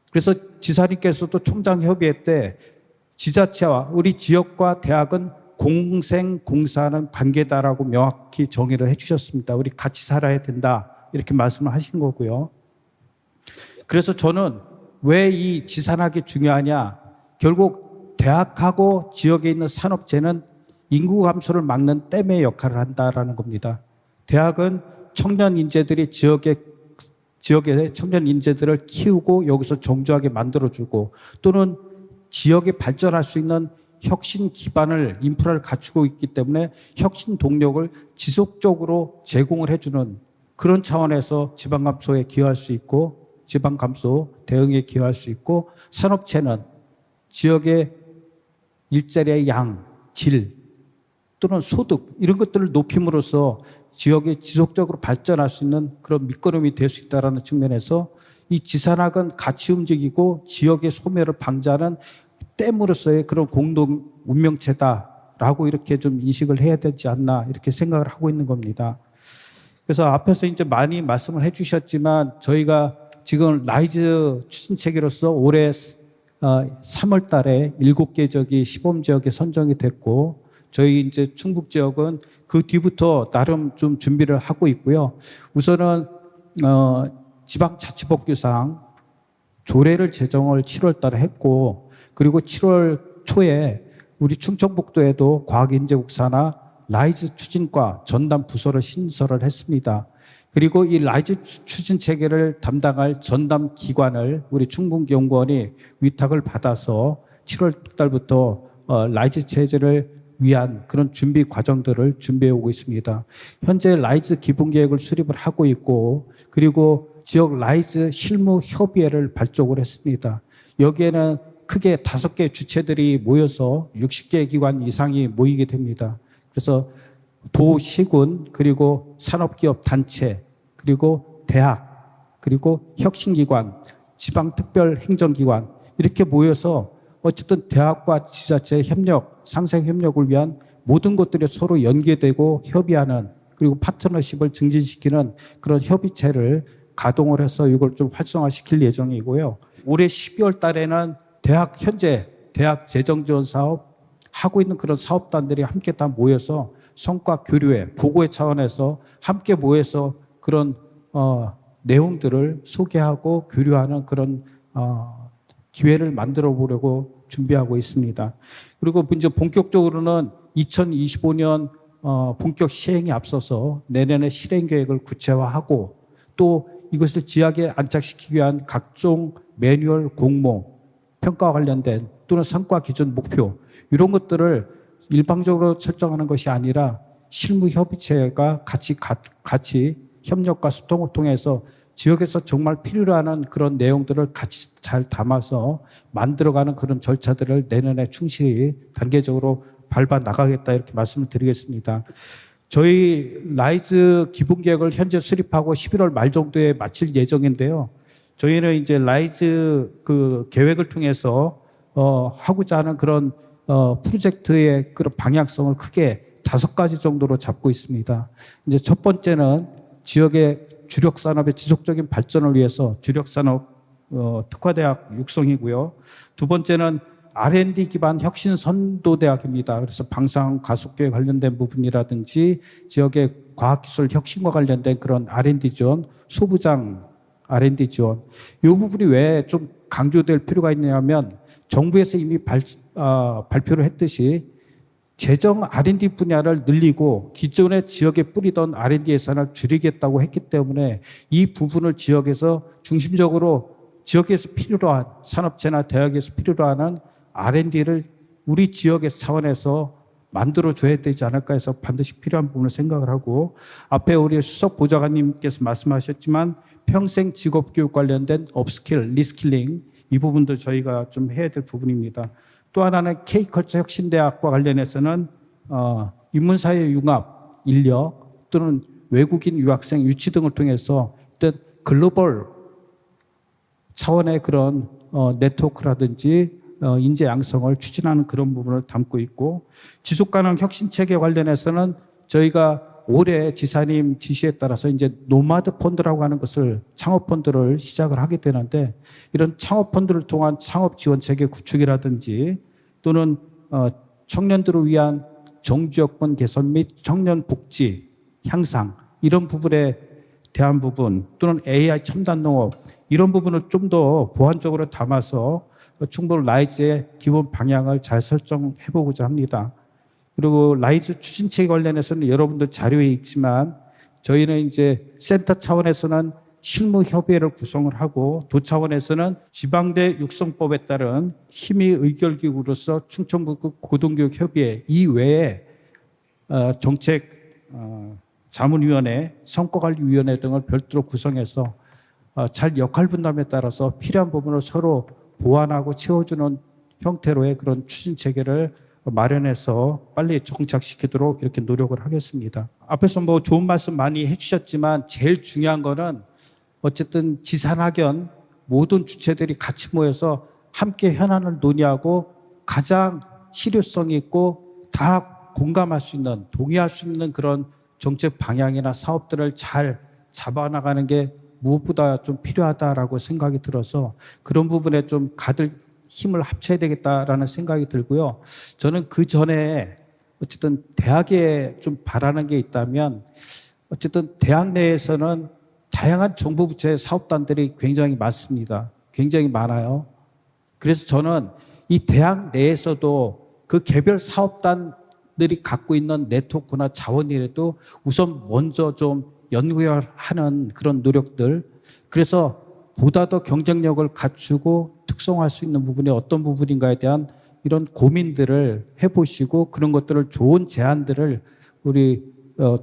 그래서 지사님께서도 총장 협의회 때 지자체와 우리 지역과 대학은 공생 공사하는 관계다라고 명확히 정의를 해주셨습니다. 우리 같이 살아야 된다 이렇게 말씀을 하신 거고요. 그래서 저는 왜 이 지산학이 중요하냐? 결국 대학하고 지역에 있는 산업체는 인구 감소를 막는 댐의 역할을 한다라는 겁니다. 대학은 청년 인재들이 지역의 청년 인재들을 키우고 여기서 정주하게 만들어주고 또는 지역이 발전할 수 있는 혁신 기반을 인프라를 갖추고 있기 때문에 혁신 동력을 지속적으로 제공을 해주는 그런 차원에서 지방 감소에 기여할 수 있고 지방 감소 대응에 기여할 수 있고 산업체는 지역의 일자리의 양, 질 또는 소득 이런 것들을 높임으로써 지역이 지속적으로 발전할 수 있는 그런 밑거름이 될 수 있다는 측면에서 이 지산학은 같이 움직이고 지역의 소멸을 방지하는 댐으로서의 그런 공동 운명체다라고 이렇게 좀 인식을 해야 되지 않나 이렇게 생각을 하고 있는 겁니다. 그래서 앞에서 이제 많이 말씀을 해주셨지만 저희가 지금 라이즈 추진 체계로서 올해 3월 달에 7개 지역이 시범 지역에 선정이 됐고 저희 이제 충북 지역은 그 뒤부터 나름 좀 준비를 하고 있고요. 우선은 지방자치법규상 조례를 제정을 7월 달에 했고 그리고 7월 초에 우리 충청북도에도 과학인재국사나 라이즈 추진과 전담 부서를 신설을 했습니다. 그리고 이 라이즈 추진 체계를 담당할 전담 기관을 우리 충북연구원이 위탁을 받아서 7월 달부터 라이즈 체제를 위한 그런 준비 과정들을 준비해 오고 있습니다. 현재 라이즈 기본 계획을 수립을 하고 있고 그리고 지역 라이즈 실무 협의회를 발족을 했습니다. 여기에는 크게 5개 주체들이 모여서 60개 기관 이상이 모이게 됩니다. 그래서 도, 시군, 그리고 산업기업 단체, 그리고 대학, 그리고 혁신기관, 지방특별행정기관 이렇게 모여서 어쨌든 대학과 지자체의 협력, 상생협력을 위한 모든 것들이 서로 연계되고 협의하는 그리고 파트너십을 증진시키는 그런 협의체를 가동을 해서 이걸 좀 활성화시킬 예정이고요. 올해 12월 달에는 현재 대학 재정지원 사업 하고 있는 그런 사업단들이 함께 다 모여서 성과 교류회, 보고회 차원에서 함께 모여서 그런 내용들을 소개하고 교류하는 그런 기회를 만들어 보려고 준비하고 있습니다. 그리고 이제 본격적으로는 2025년 본격 시행에 앞서서 내년에 실행 계획을 구체화하고 또 이것을 지역에 안착시키기 위한 각종 매뉴얼 공모, 평가와 관련된 또는 성과 기준 목표 이런 것들을 일방적으로 설정하는 것이 아니라 실무 협의체가 같이 협력과 소통을 통해서 지역에서 정말 필요로 하는 그런 내용들을 같이 잘 담아서 만들어가는 그런 절차들을 내년에 충실히 단계적으로 밟아 나가겠다 이렇게 말씀을 드리겠습니다. 저희 라이즈 기본 계획을 현재 수립하고 11월 말 정도에 마칠 예정인데요. 저희는 이제 라이즈 그 계획을 통해서 하고자 하는 그런 프로젝트의 그런 방향성을 크게 5가지 정도로 잡고 있습니다. 이제 첫 번째는 지역의 주력 산업의 지속적인 발전을 위해서 주력 산업 특화대학 육성이고요. 두 번째는 R&D 기반 혁신 선도 대학입니다. 그래서 방산 가속기에 관련된 부분이라든지 지역의 과학기술 혁신과 관련된 그런 R&D 지원, 소부장 R&D 지원. 이 부분이 왜 좀 강조될 필요가 있냐면 정부에서 이미 발표를 했듯이 재정 R&D 분야를 늘리고 기존의 지역에 뿌리던 R&D 예산을 줄이겠다고 했기 때문에 이 부분을 지역에서 중심적으로 지역에서 필요로 한 산업체나 대학에서 필요로 하는 R&D를 우리 지역의 차원에서 만들어줘야 되지 않을까 해서 반드시 필요한 부분을 생각을 하고 앞에 우리 수석 보좌관님께서 말씀하셨지만 평생 직업교육 관련된 업스킬, 리스킬링 이 부분도 저희가 좀 해야 될 부분입니다. 또 하나는 K컬처 혁신대학과 관련해서는 인문사회 융합, 인력 또는 외국인 유학생 유치 등을 통해서 어떤 글로벌 차원의 그런 네트워크라든지 인재 양성을 추진하는 그런 부분을 담고 있고 지속가능 혁신체계 관련해서는 저희가 올해 지사님 지시에 따라서 이제 노마드 펀드라고 하는 것을 창업 펀드를 시작을 하게 되는데 이런 창업 펀드를 통한 창업 지원 체계 구축이라든지 또는 청년들을 위한 정주여건 개선 및 청년 복지 향상 이런 부분에 대한 부분 또는 AI 첨단 농업 이런 부분을 좀 더 보완적으로 담아서 충북 라이즈의 기본 방향을 잘 설정해 보고자 합니다. 그리고 라이즈 추진체 관련해서는 여러분들 자료에 있지만 저희는 이제 센터 차원에서는 실무 협의회를 구성을 하고 도 차원에서는 지방대 육성법에 따른 심의 의결기구로서 충청북 고등교육 협의회 이외에 정책 자문위원회, 성과관리위원회 등을 별도로 구성해서 잘 역할 분담에 따라서 필요한 부분을 서로 보완하고 채워주는 형태로의 그런 추진 체계를 마련해서 빨리 정착시키도록 이렇게 노력을 하겠습니다. 앞에서 뭐 좋은 말씀 많이 해주셨지만 제일 중요한 거는 어쨌든 지산학연 모든 주체들이 같이 모여서 함께 현안을 논의하고 가장 실효성 있고 다 공감할 수 있는 동의할 수 있는 그런 정책 방향이나 사업들을 잘 잡아나가는 게 무엇보다 좀 필요하다라고 생각이 들어서 그런 부분에 좀 가들 힘을 합쳐야 되겠다라는 생각이 들고요. 저는 그 전에 어쨌든 대학에 좀 바라는 게 있다면 어쨌든 대학 내에서는 다양한 정부 부처의 사업단들이 굉장히 많습니다. 굉장히 많아요. 그래서 저는 이 대학 내에서도 그 개별 사업단들이 갖고 있는 네트워크나 자원이라도 우선 먼저 좀 연결하는 그런 노력들, 그래서 보다 더 경쟁력을 갖추고 특성화할 수 있는 부분이 어떤 부분인가에 대한 이런 고민들을 해보시고 그런 것들을 좋은 제안들을 우리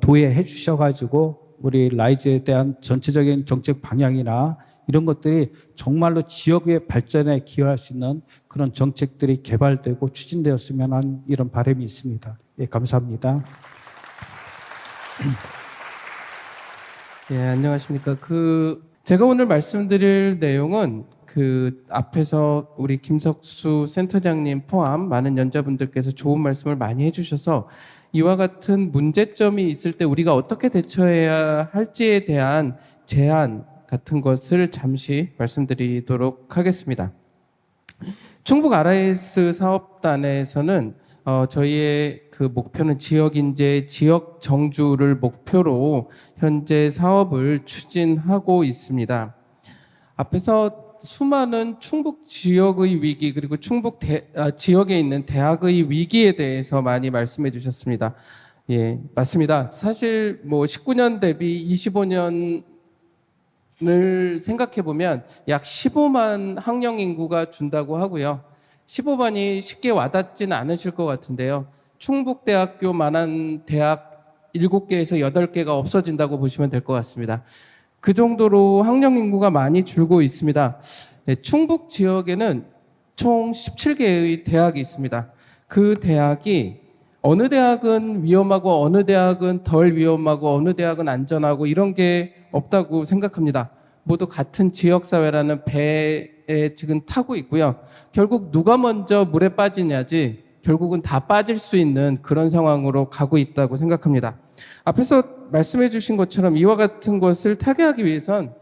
도에 해주셔가지고 우리 라이즈에 대한 전체적인 정책 방향이나 이런 것들이 정말로 지역의 발전에 기여할 수 있는 그런 정책들이 개발되고 추진되었으면 하는 이런 바람이 있습니다. 예, 감사합니다. 예, 안녕하십니까. 제가 오늘 말씀드릴 내용은 앞에서 우리 김석수 센터장님 포함 많은 연자분들께서 좋은 말씀을 많이 해주셔서 이와 같은 문제점이 있을 때 우리가 어떻게 대처해야 할지에 대한 제안 같은 것을 잠시 말씀드리도록 하겠습니다. 충북 RIS 사업단에서는 저희의 그 목표는 지역 인재, 지역 정주를 목표로 현재 사업을 추진하고 있습니다. 앞에서 수많은 충북 지역의 위기 그리고 충북 지역에 있는 대학의 위기에 대해서 많이 말씀해 주셨습니다. 예, 맞습니다. 사실 뭐 19년 대비 25년을 생각해 보면 약 15만 학령 인구가 준다고 하고요. 15만이 쉽게 와닿지는 않으실 것 같은데요. 충북대학교만한 대학 7개에서 8개가 없어진다고 보시면 될 것 같습니다. 그 정도로 학령 인구가 많이 줄고 있습니다. 네, 충북 지역에는 총 17개의 대학이 있습니다. 그 대학이 어느 대학은 위험하고 어느 대학은 덜 위험하고 어느 대학은 안전하고 이런 게 없다고 생각합니다. 모두 같은 지역사회라는 배에 지금 타고 있고요. 결국 누가 먼저 물에 빠지냐지 결국은 다 빠질 수 있는 그런 상황으로 가고 있다고 생각합니다. 앞에서 말씀해 주신 것처럼 이와 같은 것을 타개하기 위해선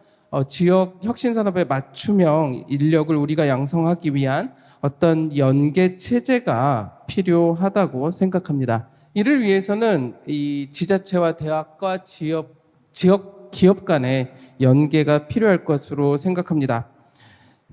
지역 혁신산업의 맞춤형 인력을 우리가 양성하기 위한 어떤 연계 체제가 필요하다고 생각합니다. 이를 위해서는 이 지자체와 대학과 지역 기업 간의 연계가 필요할 것으로 생각합니다.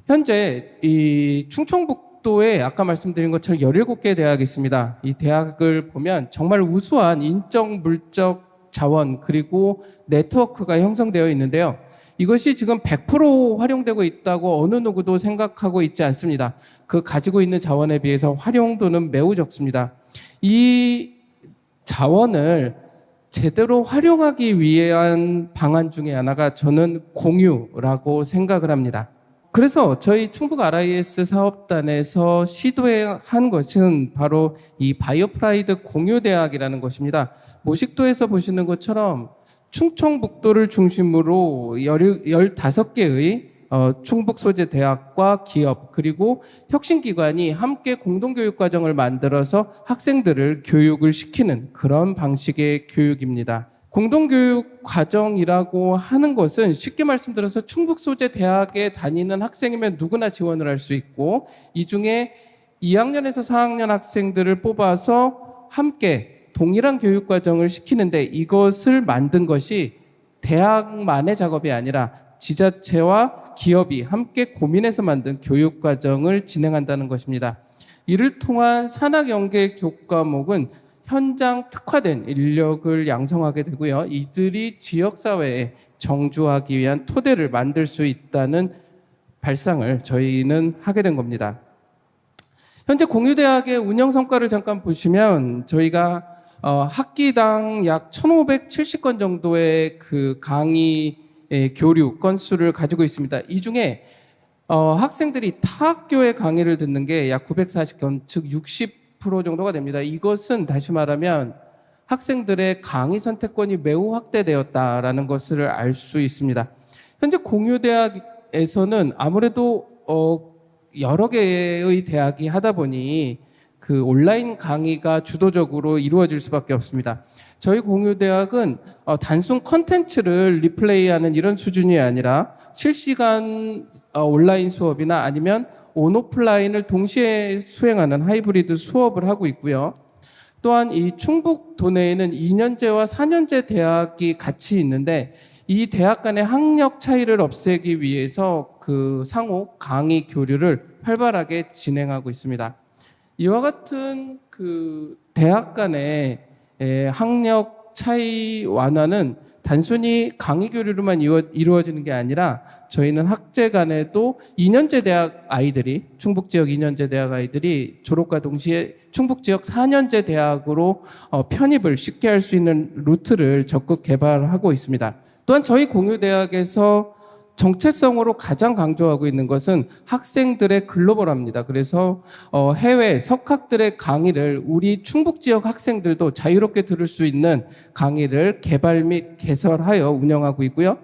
현재 이 충청북도에 아까 말씀드린 것처럼 17개 대학이 있습니다. 이 대학을 보면 정말 우수한 인적, 물적 자원 그리고 네트워크가 형성되어 있는데요. 이것이 지금 100% 활용되고 있다고 어느 누구도 생각하고 있지 않습니다. 그 가지고 있는 자원에 비해서 활용도는 매우 적습니다. 이 자원을 제대로 활용하기 위한 방안 중에 하나가 저는 공유라고 생각을 합니다. 그래서 저희 충북 RIS 사업단에서 시도한 것은 바로 이 바이오프라이드 공유대학이라는 것입니다. 모식도에서 보시는 것처럼 충청북도를 중심으로 15개의 충북 소재 대학과 기업 그리고 혁신기관이 함께 공동교육과정을 만들어서 학생들을 교육을 시키는 그런 방식의 교육입니다. 공동교육과정이라고 하는 것은 쉽게 말씀드려서 충북 소재 대학에 다니는 학생이면 누구나 지원을 할 수 있고 이 중에 2학년에서 4학년 학생들을 뽑아서 함께 동일한 교육 과정을 시키는데 이것을 만든 것이 대학만의 작업이 아니라 지자체와 기업이 함께 고민해서 만든 교육 과정을 진행한다는 것입니다. 이를 통한 산학 연계 교과목은 현장 특화된 인력을 양성하게 되고요. 이들이 지역사회에 정주하기 위한 토대를 만들 수 있다는 발상을 저희는 하게 된 겁니다. 현재 공유대학의 운영 성과를 잠깐 보시면 저희가 학기당 약 1,570건 정도의 그 강의 교류 건수를 가지고 있습니다. 이 중에 학생들이 타 학교의 강의를 듣는 게 약 940건, 즉 60% 정도가 됩니다. 이것은 다시 말하면 학생들의 강의 선택권이 매우 확대되었다라는 것을 알 수 있습니다. 현재 공유대학에서는 아무래도 여러 개의 대학이 하다 보니 그 온라인 강의가 주도적으로 이루어질 수밖에 없습니다. 저희 공유대학은 단순 컨텐츠를 리플레이하는 이런 수준이 아니라 실시간 온라인 수업이나 아니면 온오프라인을 동시에 수행하는 하이브리드 수업을 하고 있고요. 또한 이 충북 도내에는 2년제와 4년제 대학이 같이 있는데 이 대학 간의 학력 차이를 없애기 위해서 그 상호 강의 교류를 활발하게 진행하고 있습니다. 이와 같은 그 대학 간의 학력 차이 완화는 단순히 강의 교류로만 이루어지는 게 아니라 저희는 학제 간에도 2년제 대학 아이들이 충북 지역 2년제 대학 아이들이 졸업과 동시에 충북 지역 4년제 대학으로 편입을 쉽게 할 수 있는 루트를 적극 개발하고 있습니다. 또한 저희 공유대학에서 정체성으로 가장 강조하고 있는 것은 학생들의 글로벌화입니다. 그래서 해외 석학들의 강의를 우리 충북 지역 학생들도 자유롭게 들을 수 있는 강의를 개발 및 개설하여 운영하고 있고요.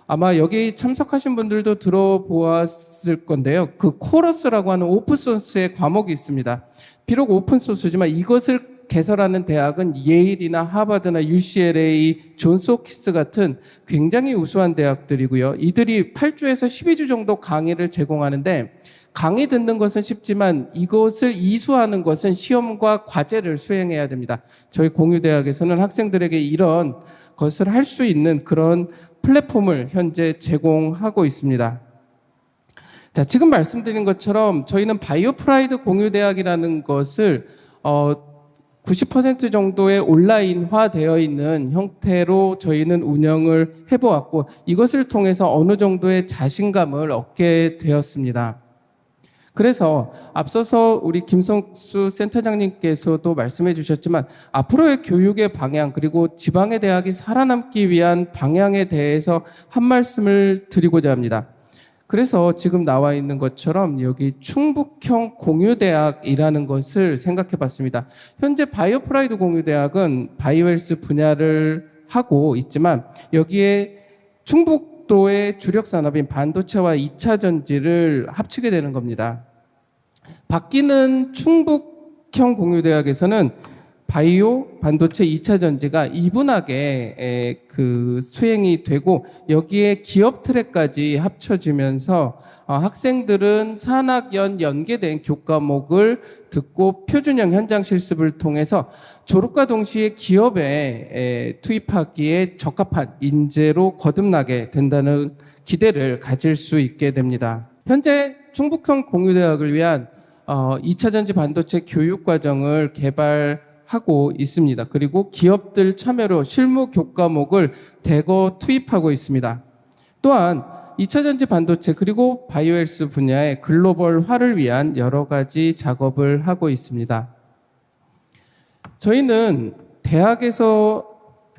아마 여기 참석하신 분들도 들어보았을 건데요. 그 코러스라고 하는 오픈소스의 과목이 있습니다. 비록 오픈소스지만 이것을 개설하는 대학은 예일이나 하버드나 UCLA, 존스 홉킨스 같은 굉장히 우수한 대학들이고요. 이들이 8주에서 12주 정도 강의를 제공하는데 강의 듣는 것은 쉽지만 이것을 이수하는 것은 시험과 과제를 수행해야 됩니다. 저희 공유대학에서는 학생들에게 이런 것을 할 수 있는 그런 플랫폼을 현재 제공하고 있습니다. 자, 지금 말씀드린 것처럼 저희는 바이오 프라이드 공유대학이라는 것을 90% 정도의 온라인화되어 있는 형태로 저희는 운영을 해보았고 이것을 통해서 어느 정도의 자신감을 얻게 되었습니다. 그래서 앞서서 우리 김성수 센터장님께서도 말씀해 주셨지만 앞으로의 교육의 방향 그리고 지방의 대학이 살아남기 위한 방향에 대해서 한 말씀을 드리고자 합니다. 그래서 지금 나와 있는 것처럼 여기 충북형 공유대학이라는 것을 생각해 봤습니다. 현재 바이오프라이드 공유대학은 바이오헬스 분야를 하고 있지만 여기에 충북도의 주력 산업인 반도체와 2차 전지를 합치게 되는 겁니다. 바뀌는 충북형 공유대학에서는 바이오, 반도체, 2차 전지가 이분하게 그 수행이 되고 여기에 기업 트랙까지 합쳐지면서 학생들은 산학연 연계된 교과목을 듣고 표준형 현장 실습을 통해서 졸업과 동시에 기업에 투입하기에 적합한 인재로 거듭나게 된다는 기대를 가질 수 있게 됩니다. 현재 충북형 공유대학을 위한 2차 전지 반도체 교육 과정을 개발하고 있습니다. 그리고 기업들 참여로 실무 교과목을 대거 투입하고 있습니다. 또한 2차 전지 반도체 그리고 바이오헬스 분야의 글로벌화를 위한 여러 가지 작업을 하고 있습니다. 저희는 대학에서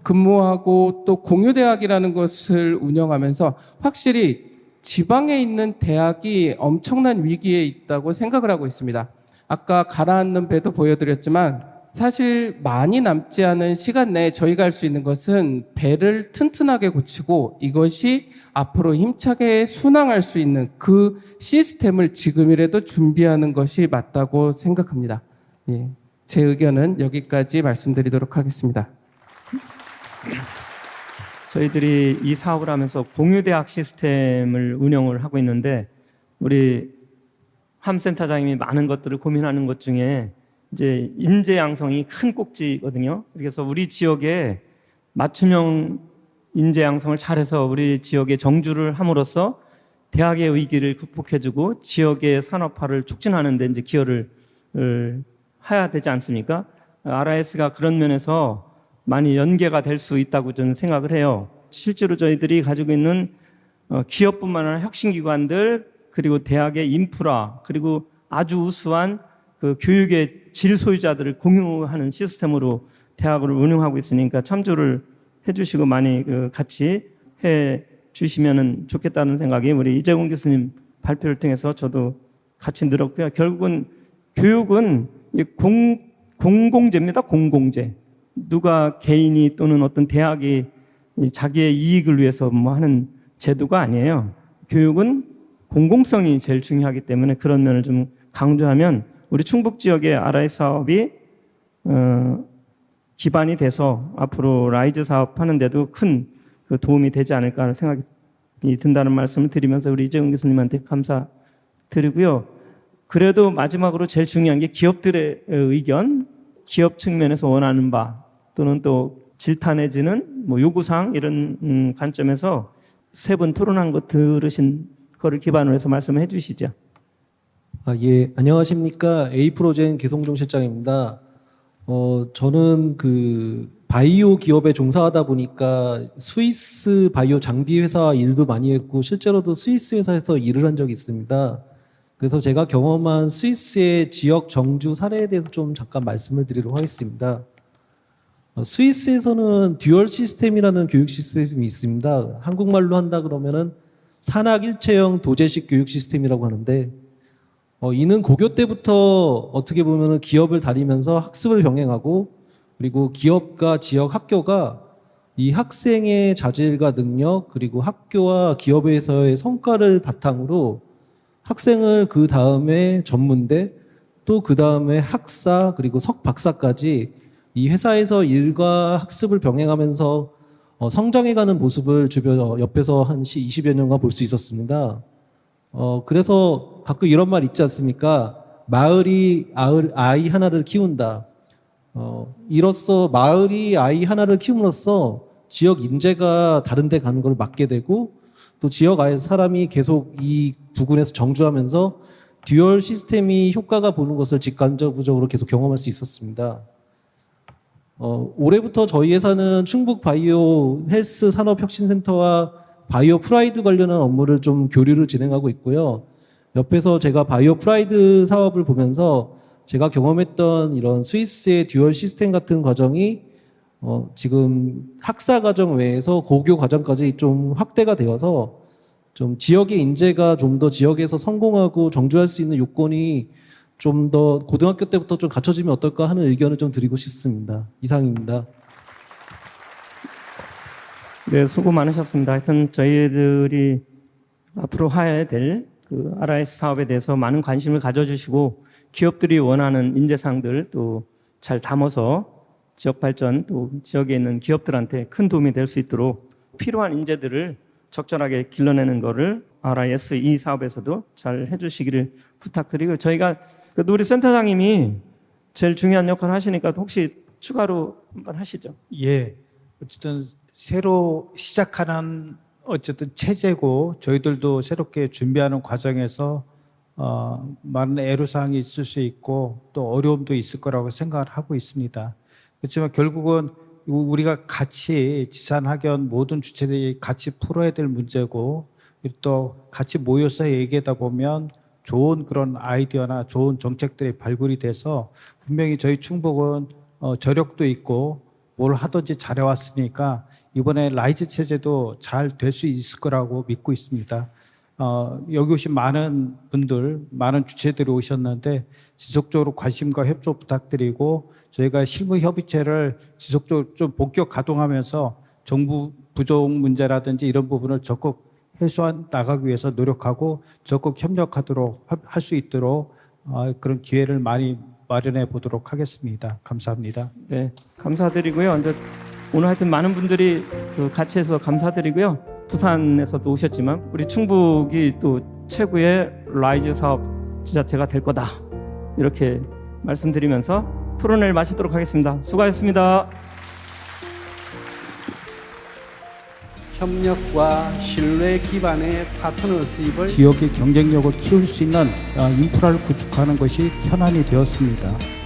근무하고 또 공유대학이라는 것을 운영하면서 확실히 지방에 있는 대학이 엄청난 위기에 있다고 생각을 하고 있습니다. 아까 가라앉는 배도 보여드렸지만 사실 많이 남지 않은 시간 내에 저희가 할 수 있는 것은 배를 튼튼하게 고치고 이것이 앞으로 힘차게 순항할 수 있는 그 시스템을 지금이라도 준비하는 것이 맞다고 생각합니다. 예, 제 의견은 여기까지 말씀드리도록 하겠습니다. 저희들이 이 사업을 하면서 공유대학 시스템을 운영을 하고 있는데 우리 함 센터장님이 많은 것들을 고민하는 것 중에 이제 인재 양성이 큰 꼭지거든요. 그래서 우리 지역에 맞춤형 인재 양성을 잘해서 우리 지역에 정주를 함으로써 대학의 위기를 극복해주고 지역의 산업화를 촉진하는 데 이제 기여를 해야 되지 않습니까? RIS가 그런 면에서 많이 연계가 될 수 있다고 저는 생각을 해요. 실제로 저희들이 가지고 있는 기업뿐만 아니라 혁신기관들 그리고 대학의 인프라 그리고 아주 우수한 그 교육의 질 소유자들을 공유하는 시스템으로 대학을 운영하고 있으니까 참조를 해주시고 많이 같이 해 주시면 좋겠다는 생각이 우리 이재공 교수님 발표를 통해서 저도 같이 들었고요. 결국은 교육은 공공재입니다. 공공재. 누가 개인이 또는 어떤 대학이 자기의 이익을 위해서 뭐 하는 제도가 아니에요. 교육은 공공성이 제일 중요하기 때문에 그런 면을 좀 강조하면 우리 충북 지역의 RIS 사업이 기반이 돼서 앞으로 라이즈 사업 하는데도 큰 도움이 되지 않을까 하는 생각이 든다는 말씀을 드리면서 우리 이재용 교수님한테 감사드리고요. 그래도 마지막으로 제일 중요한 게 기업들의 의견, 기업 측면에서 원하는 바 또는 또 질타 내지는 뭐 요구사항 이런 관점에서 세 분 토론한 거 들으신 거를 기반으로 해서 말씀해 주시죠. 예, 안녕하십니까. A프로젠 개성종 실장입니다. 저는 바이오 기업에 종사하다 보니까 스위스 바이오 장비 회사 일도 많이 했고 실제로도 스위스 회사에서 일을 한 적이 있습니다. 그래서 제가 경험한 스위스의 지역 정주 사례에 대해서 좀 잠깐 말씀을 드리도록 하겠습니다. 스위스에서는 듀얼 시스템이라는 교육 시스템이 있습니다. 한국말로 한다 그러면은 산학 일체형 도제식 교육 시스템이라고 하는데 이는 고교 때부터 어떻게 보면은 기업을 다니면서 학습을 병행하고 그리고 기업과 지역 학교가 이 학생의 자질과 능력 그리고 학교와 기업에서의 성과를 바탕으로 학생을 그 다음에 전문대 또 그 다음에 학사 그리고 석박사까지 이 회사에서 일과 학습을 병행하면서 성장해가는 모습을 옆에서 한 20여 년간 볼 수 있었습니다. 그래서 가끔 이런 말 있지 않습니까? 마을이 아이 하나를 키운다. 이로써 마을이 아이 하나를 키움으로써 지역 인재가 다른 데 가는 걸 막게 되고 또 지역 아예 사람이 계속 이 부근에서 정주하면서 듀얼 시스템이 효과가 보는 것을 직간접적으로 계속 경험할 수 있었습니다. 올해부터 저희 회사는 충북 바이오 헬스 산업혁신센터와 바이오 프라이드 관련한 업무를 좀 교류를 진행하고 있고요. 옆에서 제가 바이오 프라이드 사업을 보면서 제가 경험했던 이런 스위스의 듀얼 시스템 같은 과정이 지금 학사 과정 외에서 고교 과정까지 좀 확대가 되어서 좀 지역의 인재가 좀 더 지역에서 성공하고 정주할 수 있는 요건이 좀 더 고등학교 때부터 좀 갖춰지면 어떨까 하는 의견을 좀 드리고 싶습니다. 이상입니다. 네, 수고 많으셨습니다. 하여튼 저희들이 앞으로 해야 될 RIS 사업에 대해서 많은 관심을 가져주시고 기업들이 원하는 인재상들 또 잘 담아서 지역 발전 또 지역에 있는 기업들한테 큰 도움이 될 수 있도록 필요한 인재들을 적절하게 길러내는 거를 RIS 이 사업에서도 잘 해주시기를 부탁드리고 저희가 우리 센터장님이 제일 중요한 역할을 하시니까 혹시 추가로 한번 하시죠. 예, 어쨌든 새로 시작하는 어쨌든 체제고 저희들도 새롭게 준비하는 과정에서 많은 애로사항이 있을 수 있고 또 어려움도 있을 거라고 생각을 하고 있습니다. 그렇지만 결국은 우리가 같이 지산학연 모든 주체들이 같이 풀어야 될 문제고 또 같이 모여서 얘기하다 보면 좋은 그런 아이디어나 좋은 정책들이 발굴이 돼서 분명히 저희 충북은 저력도 있고 뭘 하든지 잘해왔으니까 이번에 라이즈 체제도 잘 될 수 있을 거라고 믿고 있습니다. 여기 오신 많은 분들, 많은 주체들이 오셨는데 지속적으로 관심과 협조 부탁드리고 저희가 실무협의체를 지속적으로 좀 본격 가동하면서 정부 부족 문제라든지 이런 부분을 적극 해소해 나가기 위해서 노력하고 적극 협력하도록 할 수 있도록 그런 기회를 많이 마련해 보도록 하겠습니다. 감사합니다. 네, 감사드리고요. 이제 오늘 하여튼 많은 분들이 같이 해서 감사드리고요. 부산에서도 오셨지만 우리 충북이 또 최고의 라이즈 사업 지자체가 될 거다. 이렇게 말씀드리면서 토론회를 마치도록 하겠습니다. 수고하셨습니다. 협력과 신뢰 기반의 파트너십을 지역의 경쟁력을 키울 수 있는 인프라를 구축하는 것이 현안이 되었습니다.